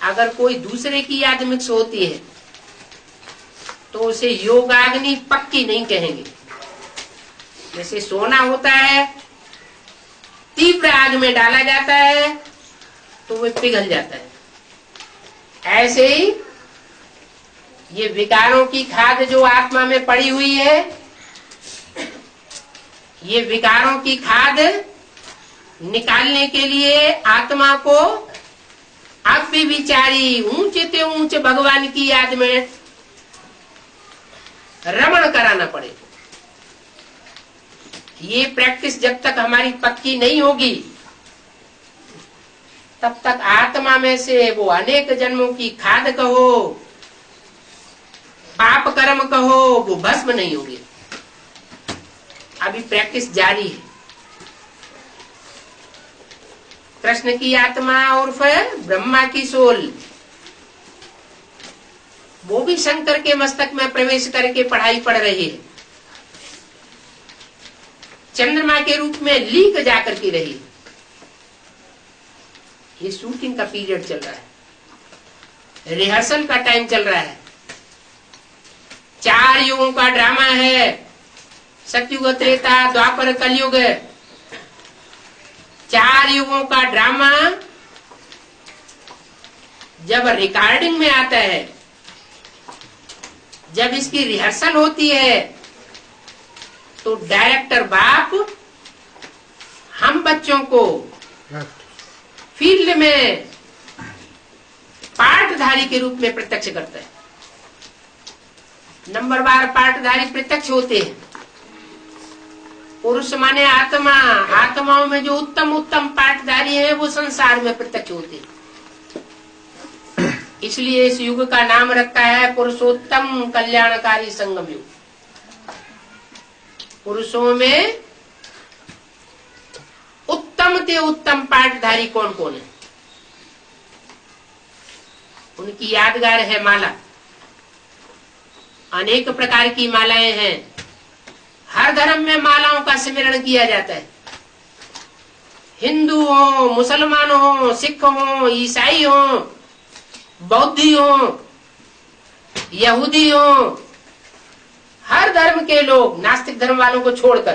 अगर कोई दूसरे की याद मिक्स होती है तो उसे योगाग्नि पक्की नहीं कहेंगे। जैसे सोना होता है, तीव्र आग में डाला जाता है तो वह पिघल जाता है। ऐसे ही ये विकारों की खाद जो आत्मा में पड़ी हुई है, ये विकारों की खाद निकालने के लिए आत्मा को अव्यभिचारी ऊंचे ऊंचे भगवान की याद में रमण कराना पड़े। ये प्रैक्टिस जब तक हमारी पक्की नहीं होगी तब तक आत्मा में से वो अनेक जन्मों की खाद कहो, पाप कर्म कहो, वो भस्म नहीं होंगे। अभी प्रैक्टिस जारी है। कृष्ण की आत्मा उर्फ ब्रह्मा की सोल, वो भी शंकर के मस्तक में प्रवेश करके पढ़ाई पढ़ रही है। चंद्रमा के रूप में लीक जाकर के रही है। ये शूटिंग का पीरियड चल रहा है, रिहर्सल का टाइम चल रहा है। 4 युगों का ड्रामा है, सतयुग, त्रेता, द्वापर, कलयुग। 4 युगों का ड्रामा जब रिकॉर्डिंग में आता है, जब इसकी रिहर्सल होती है, तो डायरेक्टर बाप हम बच्चों को फील्ड में पार्टधारी के रूप में प्रत्यक्ष करता है। नंबरवार पार्टधारी प्रत्यक्ष होते हैं। पुरुष माने आत्मा, आत्माओं में जो उत्तम उत्तम पार्टधारी है वो संसार में प्रत्यक्ष होते हैं। इसलिए इस युग का नाम रखा है पुरुषोत्तम कल्याणकारी संगम युग। पुरुषों में उत्तम से उत्तम पाठधारी कौन कौन है, उनकी यादगार है माला। अनेक प्रकार की मालाएं हैं। हर धर्म में मालाओं का स्मरण किया जाता है। हिंदू हो, मुसलमान हो, सिख हो, ईसाई हो, बौद्धि हो, यहूदी हो, हर धर्म के लोग, नास्तिक धर्म वालों को छोड़कर,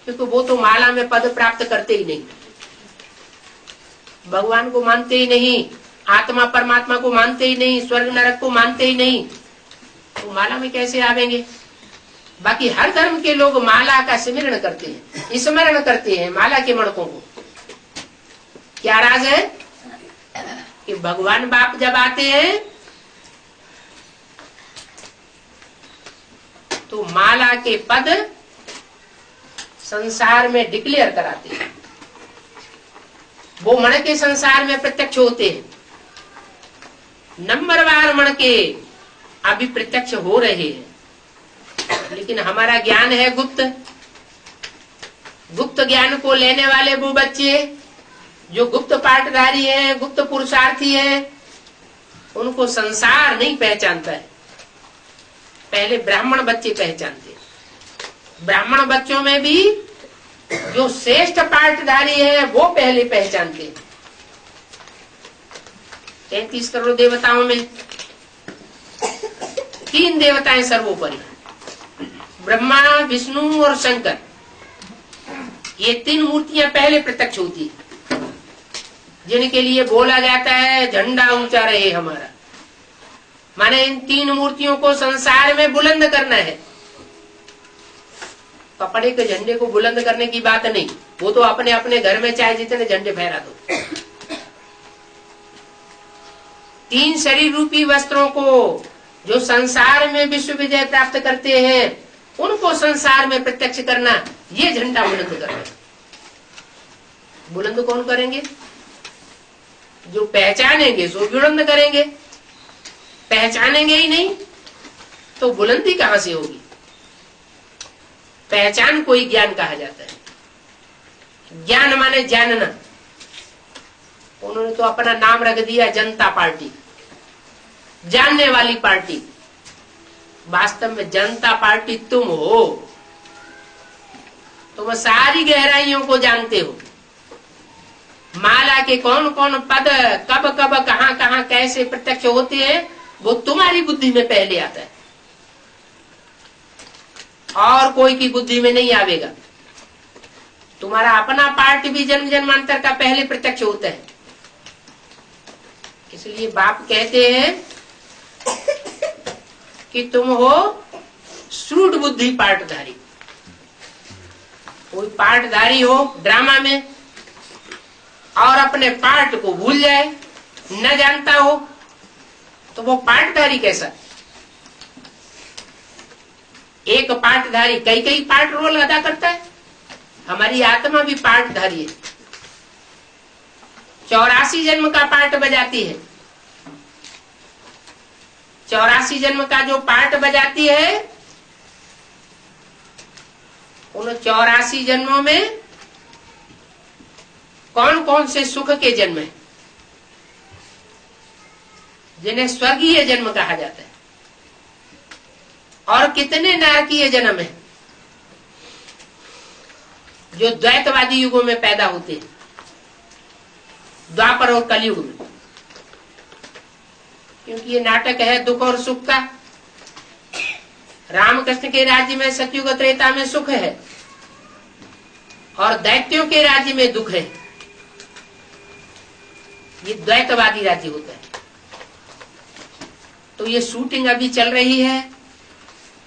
क्योंकि वो तो माला में पद प्राप्त करते ही नहीं, भगवान को मानते ही नहीं, आत्मा परमात्मा को मानते ही नहीं, स्वर्ग नरक को मानते ही नहीं, तो माला में कैसे आवेंगे। बाकी हर धर्म के लोग माला का स्मरण करते हैं, स्मरण करते हैं माला के मणकों को। क्या राज है कि भगवान बाप जब आते हैं तो माला के पद संसार में डिक्लेयर कराते हैं। वो मण के संसार में प्रत्यक्ष होते हैं। नंबरवार मण के अभी प्रत्यक्ष हो रहे हैं, लेकिन हमारा ज्ञान है गुप्त। गुप्त ज्ञान को लेने वाले वो बच्चे जो गुप्त पाठधारी हैं, गुप्त पुरुषार्थी हैं, उनको संसार नहीं पहचानता है। पहले ब्राह्मण बच्चे पहचानते हैं। ब्राह्मण बच्चों में भी जो श्रेष्ठ पाठधारी है वो पहले पहचानते हैं। 33 करोड़ देवताओं में 3 देवताएं सर्वोपरि, ब्रह्मा, विष्णु और शंकर। ये 3 मूर्तियां पहले प्रत्यक्ष होती है, जिनके लिए बोला जाता है झंडा ऊंचा रहे हमारा। माने इन 3 मूर्तियों को संसार में बुलंद करना है। कपड़े के झंडे को बुलंद करने की बात नहीं, वो तो अपने अपने घर में चाहे जितने झंडे फहरा दो। 3 शरीर रूपी वस्त्रों को जो संसार में विश्व विजय प्राप्त करते हैं, उनको संसार में प्रत्यक्ष करना, ये झंडा बुलंद करना। बुलंद कौन करेंगे? जो पहचानेंगे सो बुलंद करेंगे। पहचानेंगे ही नहीं तो बुलंदी कहां से होगी। पहचान को ही ज्ञान कहा जाता है। ज्ञान माने जानना। उन्होंने तो अपना नाम रख दिया जनता पार्टी, जानने वाली पार्टी। वास्तव में जनता पार्टी तुम हो। तुम सारी गहराइयों को जानते हो। माला के कौन कौन पद कब कब कहां कहां कैसे प्रत्यक्ष होते हैं, वो तुम्हारी बुद्धि में पहले आता है, और कोई की बुद्धि में नहीं आवेगा। तुम्हारा अपना पार्ट भी जन्म जन्मांतर का पहले प्रत्यक्ष होता है। इसलिए बाप कहते हैं कि तुम हो श्रूड बुद्धि पार्टधारी। कोई पार्टधारी हो ड्रामा में और अपने पार्ट को भूल जाए, न जानता हो, तो वो पार्टधारी कैसा? एक पार्टधारी कई कई पार्ट रोल अदा करता है। हमारी आत्मा भी पार्टधारी है। 84 जन्म का पार्ट बजाती है। 84 जन्म का जो पार्ट बजाती है, उन 84 जन्मों में कौन कौन से सुख के जन्म है, जिन्हें स्वर्गीय जन्म कहा जाता है, और कितने नरकीय जन्म है जो द्वैतवादी युगों में पैदा होते हैं, द्वापर और कलयुग में। क्योंकि ये नाटक है दुख और सुख का। रामकृष्ण के राज्य में सतयुग त्रेता में सुख है और दैत्यों के राज्य में दुख है। ये द्वैतवादी राज्य होता है। तो ये शूटिंग अभी चल रही है,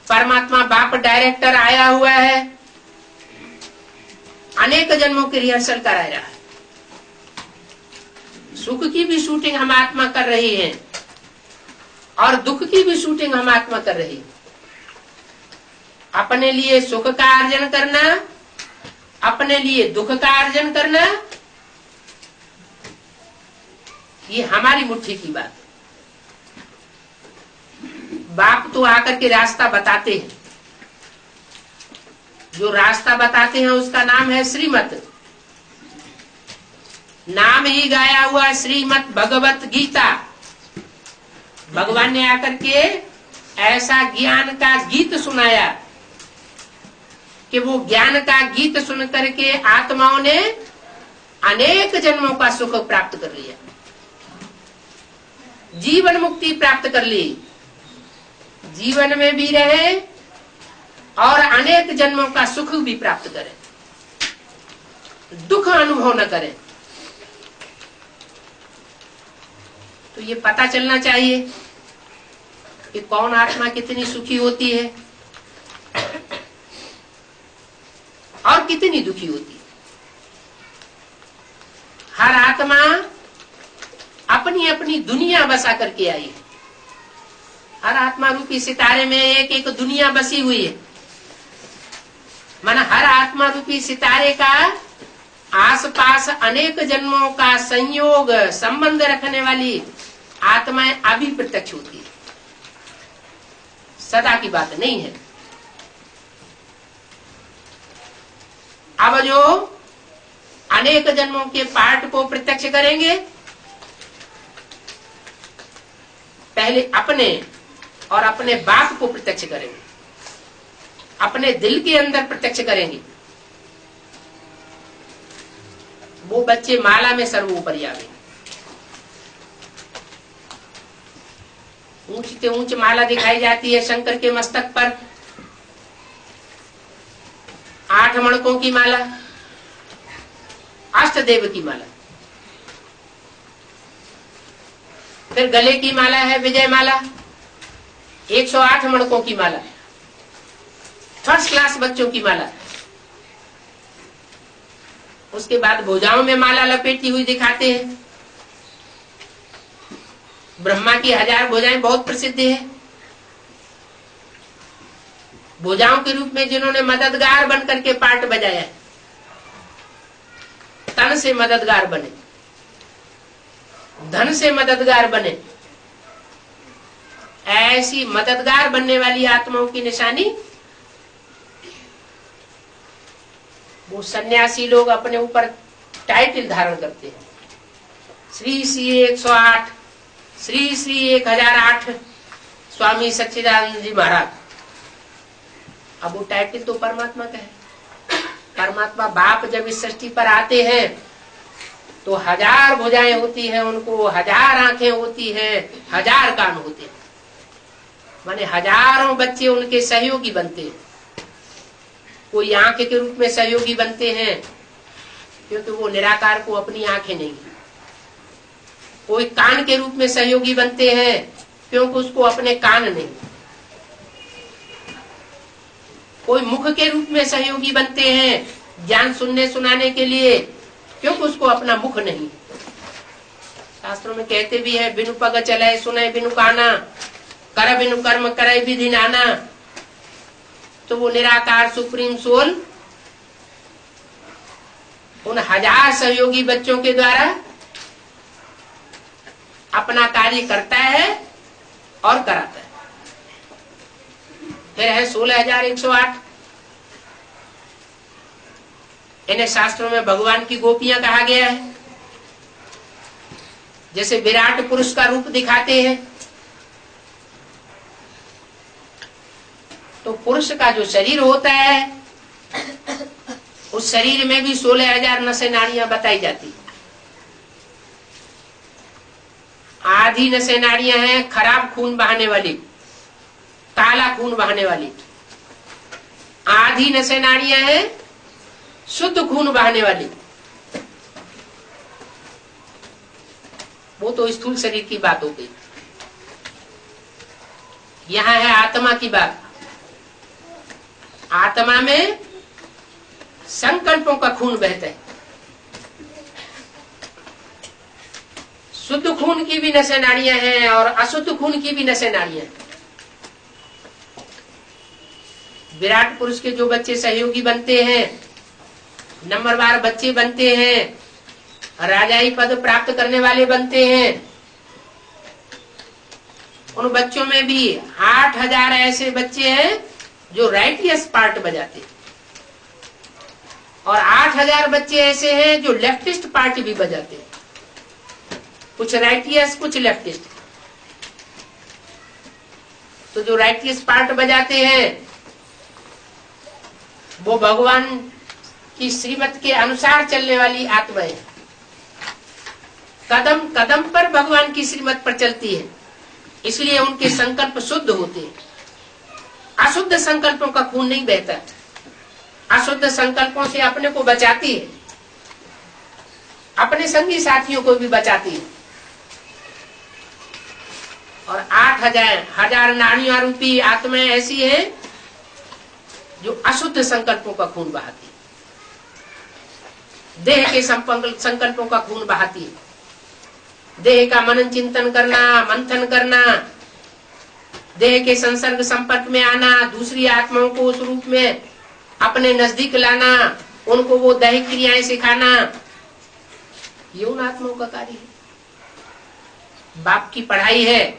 परमात्मा बाप डायरेक्टर आया हुआ है, अनेक जन्मों की रिहर्सल करा रहा है। सुख की भी शूटिंग हम आत्मा कर रही है और दुख की भी शूटिंग हम आत्मा कर रही है। अपने लिए सुख का अर्जन करना, अपने लिए दुख का अर्जन करना, ये हमारी मुट्ठी की बात है। बाप तो आकर के रास्ता बताते हैं। जो रास्ता बताते हैं उसका नाम है श्रीमत। नाम ही गाया हुआ श्रीमत भगवत गीता। भगवान ने आकर के ऐसा ज्ञान का गीत सुनाया कि वो ज्ञान का गीत सुन करके आत्माओं ने अनेक जन्मों का सुख प्राप्त कर लिया, जीवन मुक्ति प्राप्त कर ली, जीवन में भी रहे और अनेक जन्मों का सुख भी प्राप्त करें, दुख अनुभव न करें। तो ये पता चलना चाहिए कि कौन आत्मा कितनी सुखी होती है और कितनी दुखी होती है। हर आत्मा अपनी अपनी दुनिया बसा करके आई है। हर आत्मा रूपी सितारे में एक एक दुनिया बसी हुई है। माना हर आत्मा रूपी सितारे का आसपास अनेक जन्मों का संयोग संबंध रखने वाली आत्माएं अभी प्रत्यक्ष होती है, सदा की बात नहीं है। अब जो अनेक जन्मों के पार्ट को प्रत्यक्ष करेंगे, पहले अपने और अपने बाप को प्रत्यक्ष करेंगे, अपने दिल के अंदर प्रत्यक्ष करेंगे। वो बच्चे माला में सर्वोपरि आवे। ऊंच से ऊंच माला दिखाई जाती है शंकर के मस्तक पर, 8 मणकों की माला, अष्टदेव की माला। फिर गले की माला है विजय माला, 108 मणकों की माला, फर्स्ट क्लास बच्चों की माला। उसके बाद भुजाओं में माला लपेटी हुई दिखाते हैं। ब्रह्मा की 1000 भुजाएं बहुत प्रसिद्ध है। भुजाओं के रूप में जिन्होंने मददगार बन करके पार्ट बजाया, तन से मददगार बने, धन से मददगार बने, ऐसी मददगार बनने वाली आत्माओं की निशानी वो सन्यासी लोग अपने ऊपर टाइटल धारण करते हैं। श्री श्री 108, श्री श्री 1008 स्वामी सच्चिदानंद जी महाराज। अब वो टाइटल तो परमात्मा का है। परमात्मा बाप जब इस सृष्टि पर आते हैं तो 1000 भुजाएं होती हैं, उनको 1000 आंखें होती हैं, 1000 कान होते हैं। माने हजारों बच्चे उनके सहयोगी बनते हैं। कोई आंख के रूप में सहयोगी बनते हैं क्योंकि वो निराकार को अपनी आंखें नहीं। कोई कान के रूप में सहयोगी बनते हैं क्योंकि उसको अपने कान नहीं। कोई मुख के रूप में सहयोगी बनते हैं ज्ञान सुनने सुनाने के लिए क्योंकि उसको अपना मुख नहीं। शास्त्रों में कहते भी है, बिनु पग चले सुने बिनु काना, कर बिनु कर्म करे विधि नाना। तो वो निराकार सुप्रीम सोल उन 1000 सहयोगी बच्चों के द्वारा अपना कार्य करता है और कराता है। फिर है 16,108। इन्हें शास्त्रों में भगवान की गोपियां कहा गया है। जैसे विराट पुरुष का रूप दिखाते हैं, तो पुरुष का जो शरीर होता है उस शरीर में भी 16,000 नसें नाड़ियां बताई जाती। आधी नसें नाड़ियां हैं खराब खून बहाने वाली, काला खून बहाने वाली। आधी नसें नाड़ियां हैं शुद्ध खून बहाने वाली। वो तो स्थूल शरीर की बात हो गई। यहां है आत्मा की बात। आत्मा में संकल्पों का खून बहता है। शुद्ध खून की भी नसें नाड़ियां हैं और अशुद्ध खून की भी नसें नाड़ियां हैं। विराट पुरुष के जो बच्चे सहयोगी बनते हैं, नंबरवार बच्चे बनते हैं, राजाई पद प्राप्त करने वाले बनते हैं, उन बच्चों में भी 8,000 ऐसे बच्चे हैं जो राइटियस पार्ट बजाते, और 8,000 बच्चे ऐसे हैं जो लेफ्टिस्ट पार्ट भी बजाते। कुछ राइटियस कुछ लेफ्टिस्ट। तो जो राइटियस पार्ट बजाते हैं वो भगवान की श्रीमत के अनुसार चलने वाली आत्माएं, कदम कदम पर भगवान की श्रीमत पर चलती है, इसलिए उनके संकल्प शुद्ध होते हैं। अशुद्ध संकल्पों का खून नहीं बहता। अशुद्ध संकल्पों से अपने को बचाती है, अपने संगी साथियों को भी बचाती है। और 8,000 नाड़ियां रूपी आत्माएं ऐसी हैं जो अशुद्ध संकल्पों का खून बहाती है, देह के संकल्पों का खून बहाती है। देह का मनन चिंतन करना, मंथन करना, देह के संसर्ग संपर्क में आना, दूसरी आत्माओं को उस रूप में अपने नजदीक लाना, उनको वो दैहिक क्रियाएं सिखाना, ये उन आत्माओं का कार्य है। बाप की पढ़ाई है,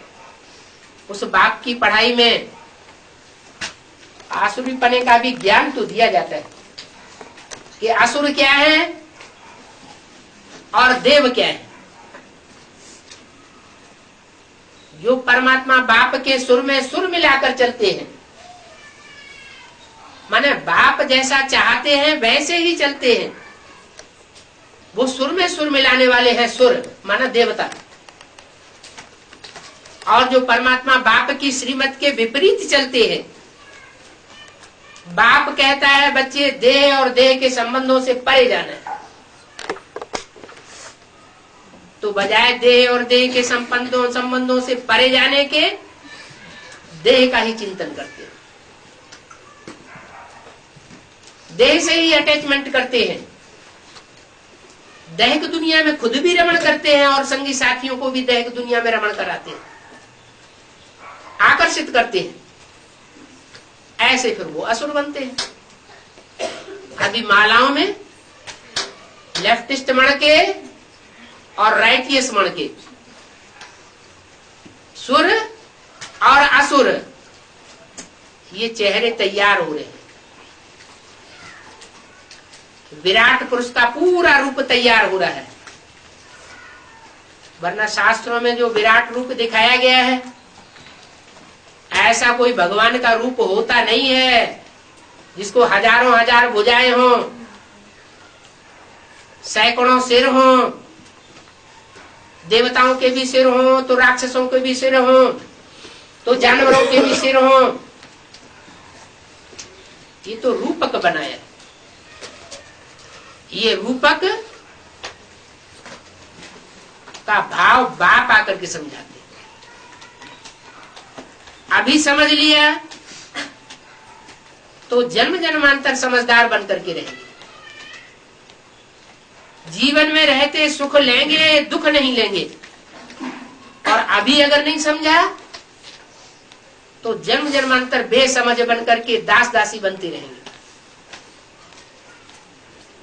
उस बाप की पढ़ाई में आसुरी पने का भी ज्ञान तो दिया जाता है कि असुर क्या है और देव क्या है। जो परमात्मा बाप के सुर में सुर मिलाकर चलते हैं, माने बाप जैसा चाहते हैं वैसे ही चलते हैं, वो सुर में सुर मिलाने वाले हैं। सुर माना देवता। और जो परमात्मा बाप की श्रीमत के विपरीत चलते हैं, बाप कहता है बच्चे देह और देह के संबंधों से परे जाना है, तो बजाय देह और देह के संबंधों से परे जाने के देह का ही चिंतन करते हैं, देह से ही अटैचमेंट करते हैं। दैहिक दुनिया में खुद भी रमण करते हैं और संगी साथियों को भी दैहिक दुनिया में रमण कराते हैं, आकर्षित करते हैं। ऐसे फिर वो असुर बनते हैं। अभी मालाओं में लेफ्टिस्ट मण के और राइटियस मण के, सुर और असुर, ये चेहरे तैयार हो रहे हैं। विराट पुरुष का पूरा रूप तैयार हो रहा है। वरना शास्त्रों में जो विराट रूप दिखाया गया है, ऐसा कोई भगवान का रूप होता नहीं है जिसको हजारों हजार भुजाएं हों, सैकड़ों सिर हों, देवताओं के भी सिर हों, तो राक्षसों के भी सिर हों, तो जानवरों के भी सिर हों। ये तो रूपक बनाया। ये रूपक का भाव बाप आकर के समझाते। अभी समझ लिया तो जन्म जन्मांतर समझदार बनकर के रहेंगे। जीवन में रहते सुख लेंगे, दुख नहीं लेंगे। और अभी अगर नहीं समझा तो जन्म जन्मांतर बेसमझ बनकर के दास दासी बनते रहेंगे।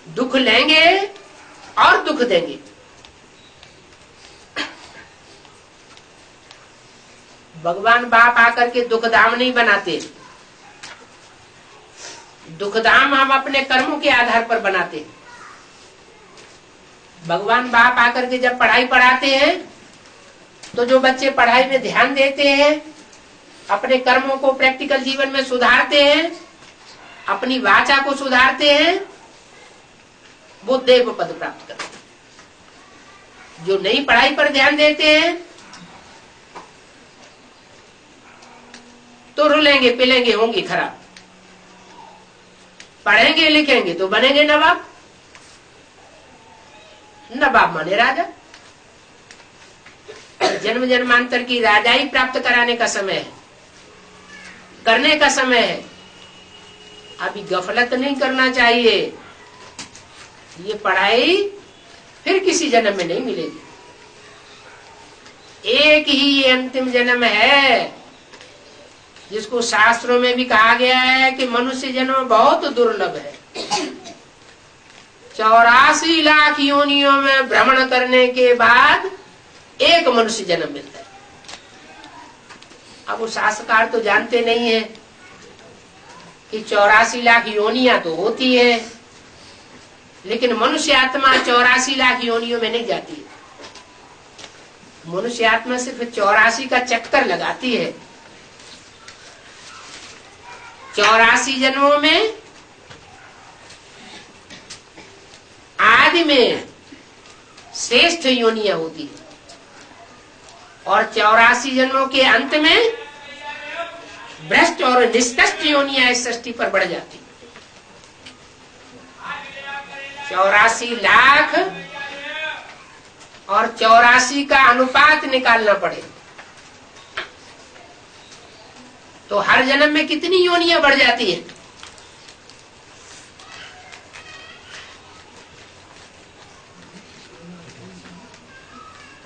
दुख लेंगे और दुख देंगे। भगवान बाप आकर के दुखधाम नहीं बनाते, दुखधाम हम अपने कर्मों के आधार पर बनाते। भगवान बाप आकर के जब पढ़ाई पढ़ाते हैं तो जो बच्चे पढ़ाई में ध्यान देते हैं, अपने कर्मों को प्रैक्टिकल जीवन में सुधारते हैं, अपनी वाचा को सुधारते हैं, वो देव पद प्राप्त करते हैं। जो नई पढ़ाई पर ध्यान देते हैं तो रुलेंगे पिलेंगे होंगे खराब, पढ़ेंगे लिखेंगे तो बनेंगे नवाब। नवाब माने राजा। जन्म जन्मांतर की राजाई प्राप्त कराने का समय है, करने का समय है। अभी गफलत नहीं करना चाहिए। ये पढ़ाई फिर किसी जन्म में नहीं मिलेगी। एक ही ये अंतिम जन्म है जिसको शास्त्रों में भी कहा गया है कि मनुष्य जन्म बहुत दुर्लभ है। 84 लाख योनियों में भ्रमण करने के बाद एक मनुष्य जन्म मिलता है। अब वो शास्त्रकार तो जानते नहीं है कि 84 लाख योनियां तो होती है, लेकिन मनुष्य आत्मा 84 लाख योनियों में नहीं जाती है। मनुष्य आत्मा सिर्फ 84 का चक्कर लगाती है। 84 जन्मों में आदि में श्रेष्ठ योनियां होती है और 84 जन्मों के अंत में भ्रष्ट और निष्कष्ट योनियां इस सृष्टि पर बढ़ जाती। 84 लाख और 84 का अनुपात निकालना पड़े तो हर जन्म में कितनी योनियां बढ़ जाती है।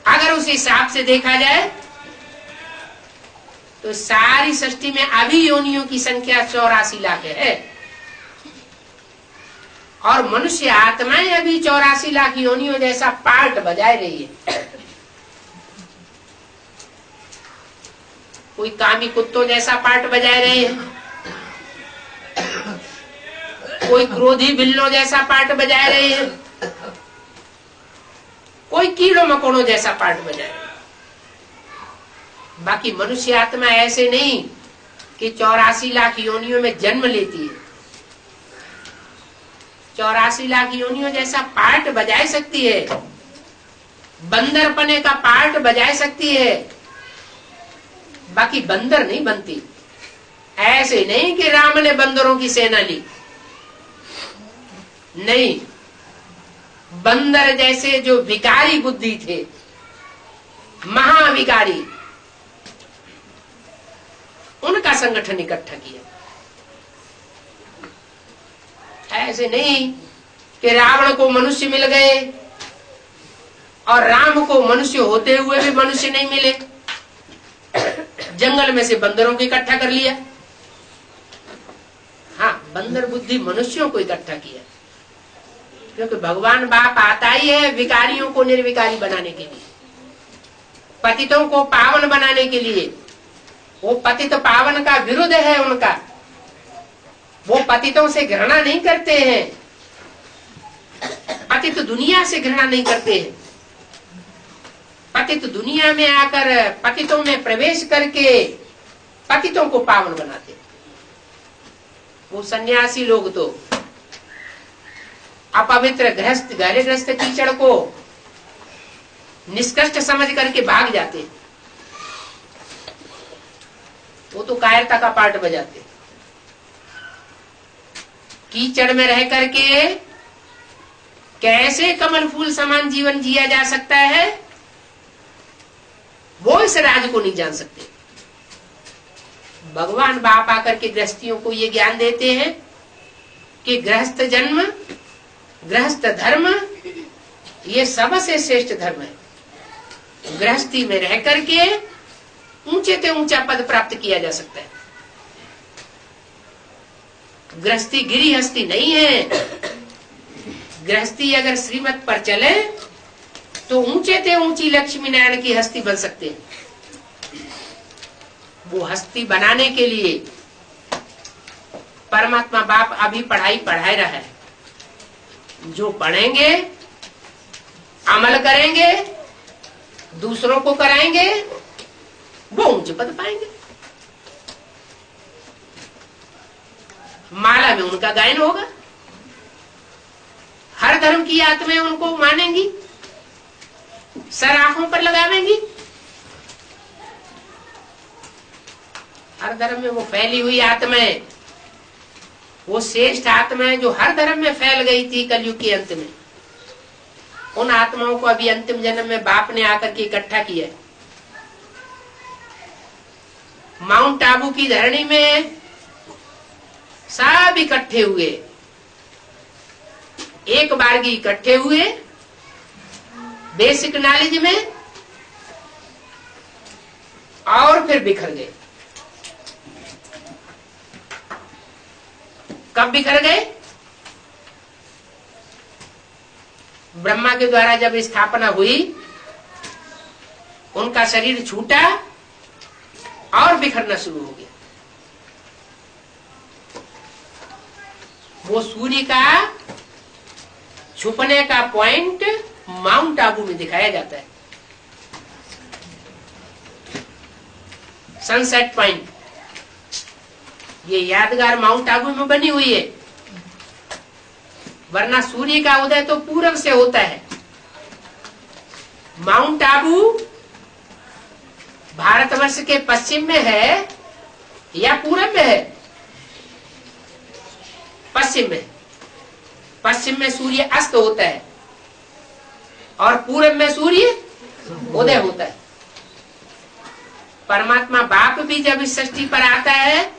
अगर उस हिसाब से देखा जाए तो सारी सृष्टि में अभी योनियों की संख्या 84 लाख है और मनुष्य आत्माएं अभी 84 लाख योनियों जैसा पार्ट बजाए रही है। कोई कामी कुत्तों जैसा पार्ट बजाए रही है, कोई क्रोधी बिल्लों जैसा पार्ट बजाए रही है, कोई कीड़ों मकोड़ों जैसा पार्ट बजाए। बाकी मनुष्य आत्मा ऐसे नहीं कि 84 लाख योनियों में जन्म लेती है। 84 लाख योनियों जैसा पार्ट बजाए सकती है, बंदरपने का पार्ट बजाए सकती है, बाकी बंदर नहीं बनती। ऐसे नहीं कि राम ने बंदरों की सेना ली, नहीं। बंदर जैसे जो विकारी बुद्धि थे, महाविकारी, उनका संगठन इकट्ठा किया। ऐसे नहीं कि रावण को मनुष्य मिल गए और राम को मनुष्य होते हुए भी मनुष्य नहीं मिले, जंगल में से बंदरों को इकट्ठा कर लिया। हाँ, बंदर बुद्धि मनुष्यों को इकट्ठा किया, क्योंकि भगवान बाप आता ही है विकारियों को निर्विकारी बनाने के लिए, पतितों को पावन बनाने के लिए। वो पतित पावन का विरुद्ध है उनका। वो पतितों से घृणा नहीं करते हैं, पतित दुनिया से घृणा नहीं करते हैं। पतित दुनिया में आकर पतितों में प्रवेश करके पतितों को पावन बनाते। वो सन्यासी लोग तो अपवित्र गृहस्थ गृहस्थ कीचड़ को निष्कृष्ट समझ करके भाग जाते। वो तो कायरता का पार्ट बजाते। कीचड़ में रह करके कैसे कमल फूल समान जीवन जिया जा सकता है, वो इस राज को नहीं जान सकते। भगवान बाप आकर के गृहस्थियों को ये ज्ञान देते हैं कि गृहस्थ जन्म, गृहस्थ धर्म ये सबसे श्रेष्ठ धर्म है। गृहस्थी में रह करके ऊंचे से ऊंचा पद प्राप्त किया जा सकता है। गृहस्थी गिरी हस्ती नहीं है। गृहस्थी अगर श्रीमत पर चले तो ऊंचे से ऊंची लक्ष्मी नारायण की हस्ती बन सकते हैं। वो हस्ती बनाने के लिए परमात्मा बाप अभी पढ़ाई पढ़ाई रहा है। जो पढ़ेंगे, अमल करेंगे, दूसरों को कराएंगे, वो ऊंचे पद पाएंगे। माला में उनका गायन होगा, हर धर्म की आत्माएं उनको मानेंगी, सर आंखों पर लगावेंगी। हर धर्म में वो फैली हुई आत्माएं, वो श्रेष्ठ आत्माएं जो हर धर्म में फैल गई थी कलयुग के अंत में, उन आत्माओं को अभी अंतिम जन्म में बाप ने आकर के इकट्ठा किया। माउंट आबू की धरणी में सब इकट्ठे हुए, एक बारगी इकट्ठे हुए बेसिक नॉलेज में, और फिर बिखर गए। कब बिखर गए? ब्रह्मा के द्वारा जब स्थापना हुई, उनका शरीर छूटा और बिखरना शुरू हो गया। वो सूर्य का छुपने का पॉइंट माउंट आबू में दिखाया जाता है, सनसेट पॉइंट। ये यादगार माउंट आबू में बनी हुई है, वरना सूर्य का उदय तो पूरब से होता है। माउंट आबू भारतवर्ष के पश्चिम में है या पूरब में है? पश्चिम में। पश्चिम में सूर्य अस्त होता है और पूरब में सूर्य उदय होता है। परमात्मा बाप भी जब इस सृष्टि पर आता है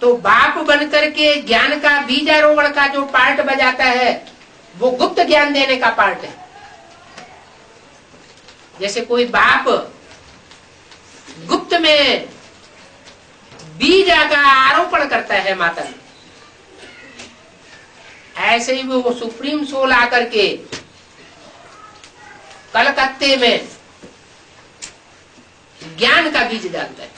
तो बाप बनकर के ज्ञान का बीजारोपण का जो पार्ट बजाता है, वो गुप्त ज्ञान देने का पार्ट है। जैसे कोई बाप गुप्त में बीज का आरोपण करता है माता में, ऐसे ही वो सुप्रीम सोल आकर के कलकत्ते में ज्ञान का बीज डालता है।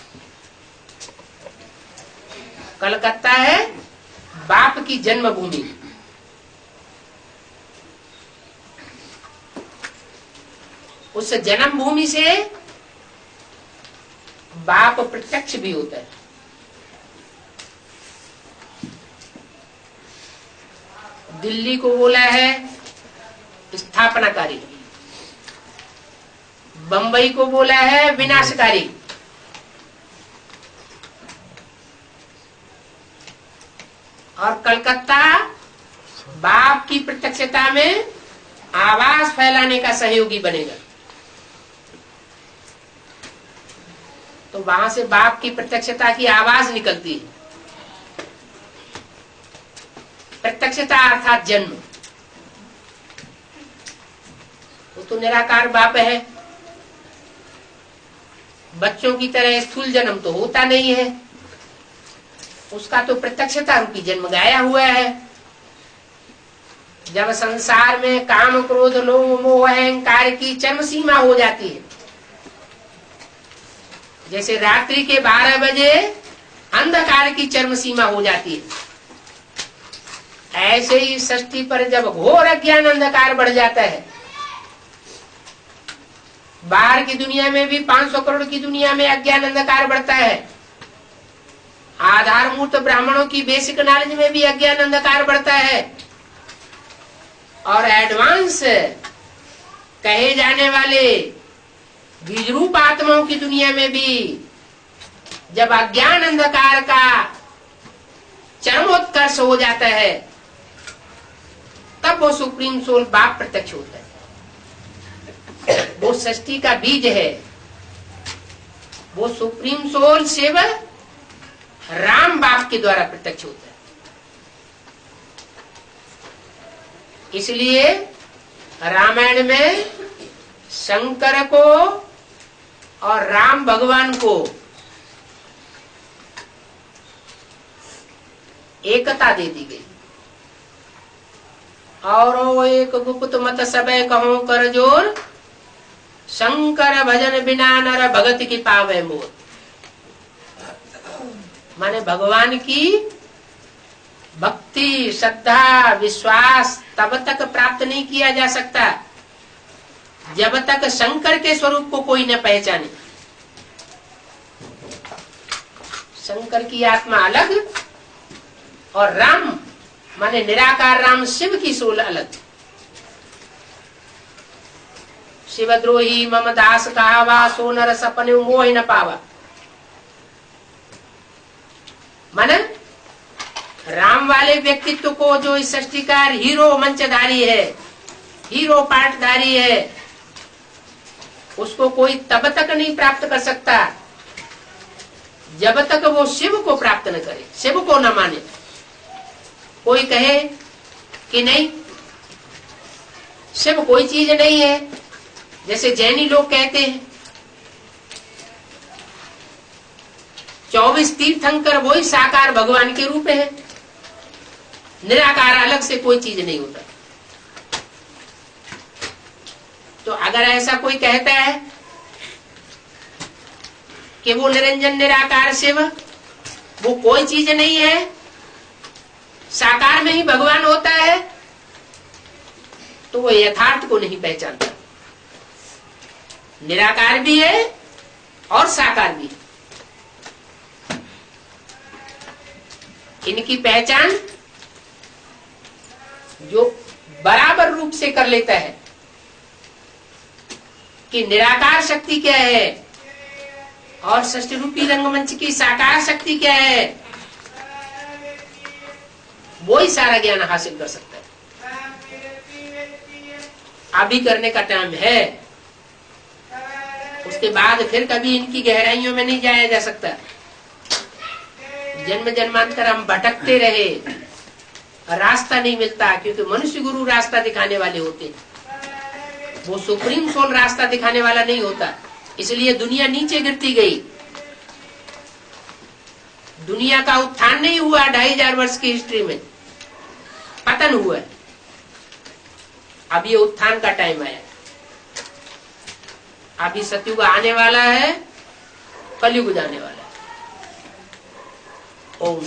कलकत्ता है बाप की जन्मभूमि। उस जन्मभूमि से बाप प्रत्यक्ष भी होता है। दिल्ली को बोला है स्थापनाकारी, बंबई को बोला है विनाशकारी, और कलकत्ता बाप की प्रत्यक्षता में आवाज फैलाने का सहयोगी बनेगा। तो वहां से बाप की प्रत्यक्षता की आवाज निकलती है। प्रत्यक्षता अर्थात जन्म, वो तो निराकार बाप है। बच्चों की तरह स्थूल जन्म तो होता नहीं है, उसका तो प्रत्यक्षता रूपी जन्म गाया हुआ है। जब संसार में काम क्रोध लोभ मोह अहंकार की चरम सीमा हो जाती है, जैसे रात्रि के 12 बजे अंधकार की चरम सीमा हो जाती है, ऐसे ही सृष्टि पर जब घोर अज्ञान अंधकार बढ़ जाता है, बाहर की दुनिया में भी 500 करोड़ की दुनिया में अज्ञान अंधकार बढ़ता है, आधारभूत ब्राह्मणों की बेसिक नॉलेज में भी अज्ञान अंधकार बढ़ता है, और एडवांस कहे जाने वाले बीजरूप आत्माओं की दुनिया में भी जब अज्ञान अंधकार का चरमोत्कर्ष हो जाता है, तब वो सुप्रीम सोल बाप प्रत्यक्ष होता है। वो सृष्टि का बीज है। वो सुप्रीम सोल शिव राम बाप के द्वारा प्रत्यक्ष होता है। इसलिए रामायण में शंकर को और राम भगवान को एकता दे दी गई। और वो एक गुप्त मत सबे कहो कर जोर, शंकर भजन बिना नर भगत की पावे मोर। माने भगवान की भक्ति, श्रद्धा, विश्वास तब तक प्राप्त नहीं किया जा सकता जब तक शंकर के स्वरूप को कोई न पहचाने। शंकर की आत्मा अलग और राम माने निराकार राम शिव की सोल अलग। शिवद्रोही मम दास कहावा, सो नर सपने मोह न पावा। माने राम वाले व्यक्तित्व को जो इस सृष्टिकार हीरो मंचधारी है, हीरो पाठधारी है, उसको कोई तब तक नहीं प्राप्त कर सकता जब तक वो शिव को प्राप्त न करे, शिव को न माने। कोई कहे कि नहीं शिव कोई चीज नहीं है, जैसे जैनी लोग कहते हैं 24 तीर्थंकर वही साकार भगवान के रूप है, निराकार अलग से कोई चीज नहीं होता। तो अगर ऐसा कोई कहता है कि वो निरंजन निराकार शिव वो कोई चीज नहीं है, साकार में ही भगवान होता है, तो वो यथार्थ को नहीं पहचानता। निराकार भी है और साकार भी है। इनकी पहचान जो बराबर रूप से कर लेता है कि निराकार शक्ति क्या है और सृष्टि रूपी रंगमंच की साकार शक्ति क्या है, वो ही सारा ज्ञान हासिल कर सकता है। अभी करने का टाइम है, उसके बाद फिर कभी इनकी गहराइयों में नहीं जाया जा सकता। जन्म जन्मांतर हम भटकते रहे, रास्ता नहीं मिलता, क्योंकि मनुष्य गुरु रास्ता दिखाने वाले होते हैं, वो सुप्रीम सोल रास्ता दिखाने वाला नहीं होता। इसलिए दुनिया नीचे गिरती गई। दुनिया का उत्थान नहीं हुआ 2500 वर्ष की हिस्ट्री में, पतन हुआ। अब ये उत्थान का टाइम आया। अभी सतयुग आने वाला है, कलयुग जाने वाला है। ओम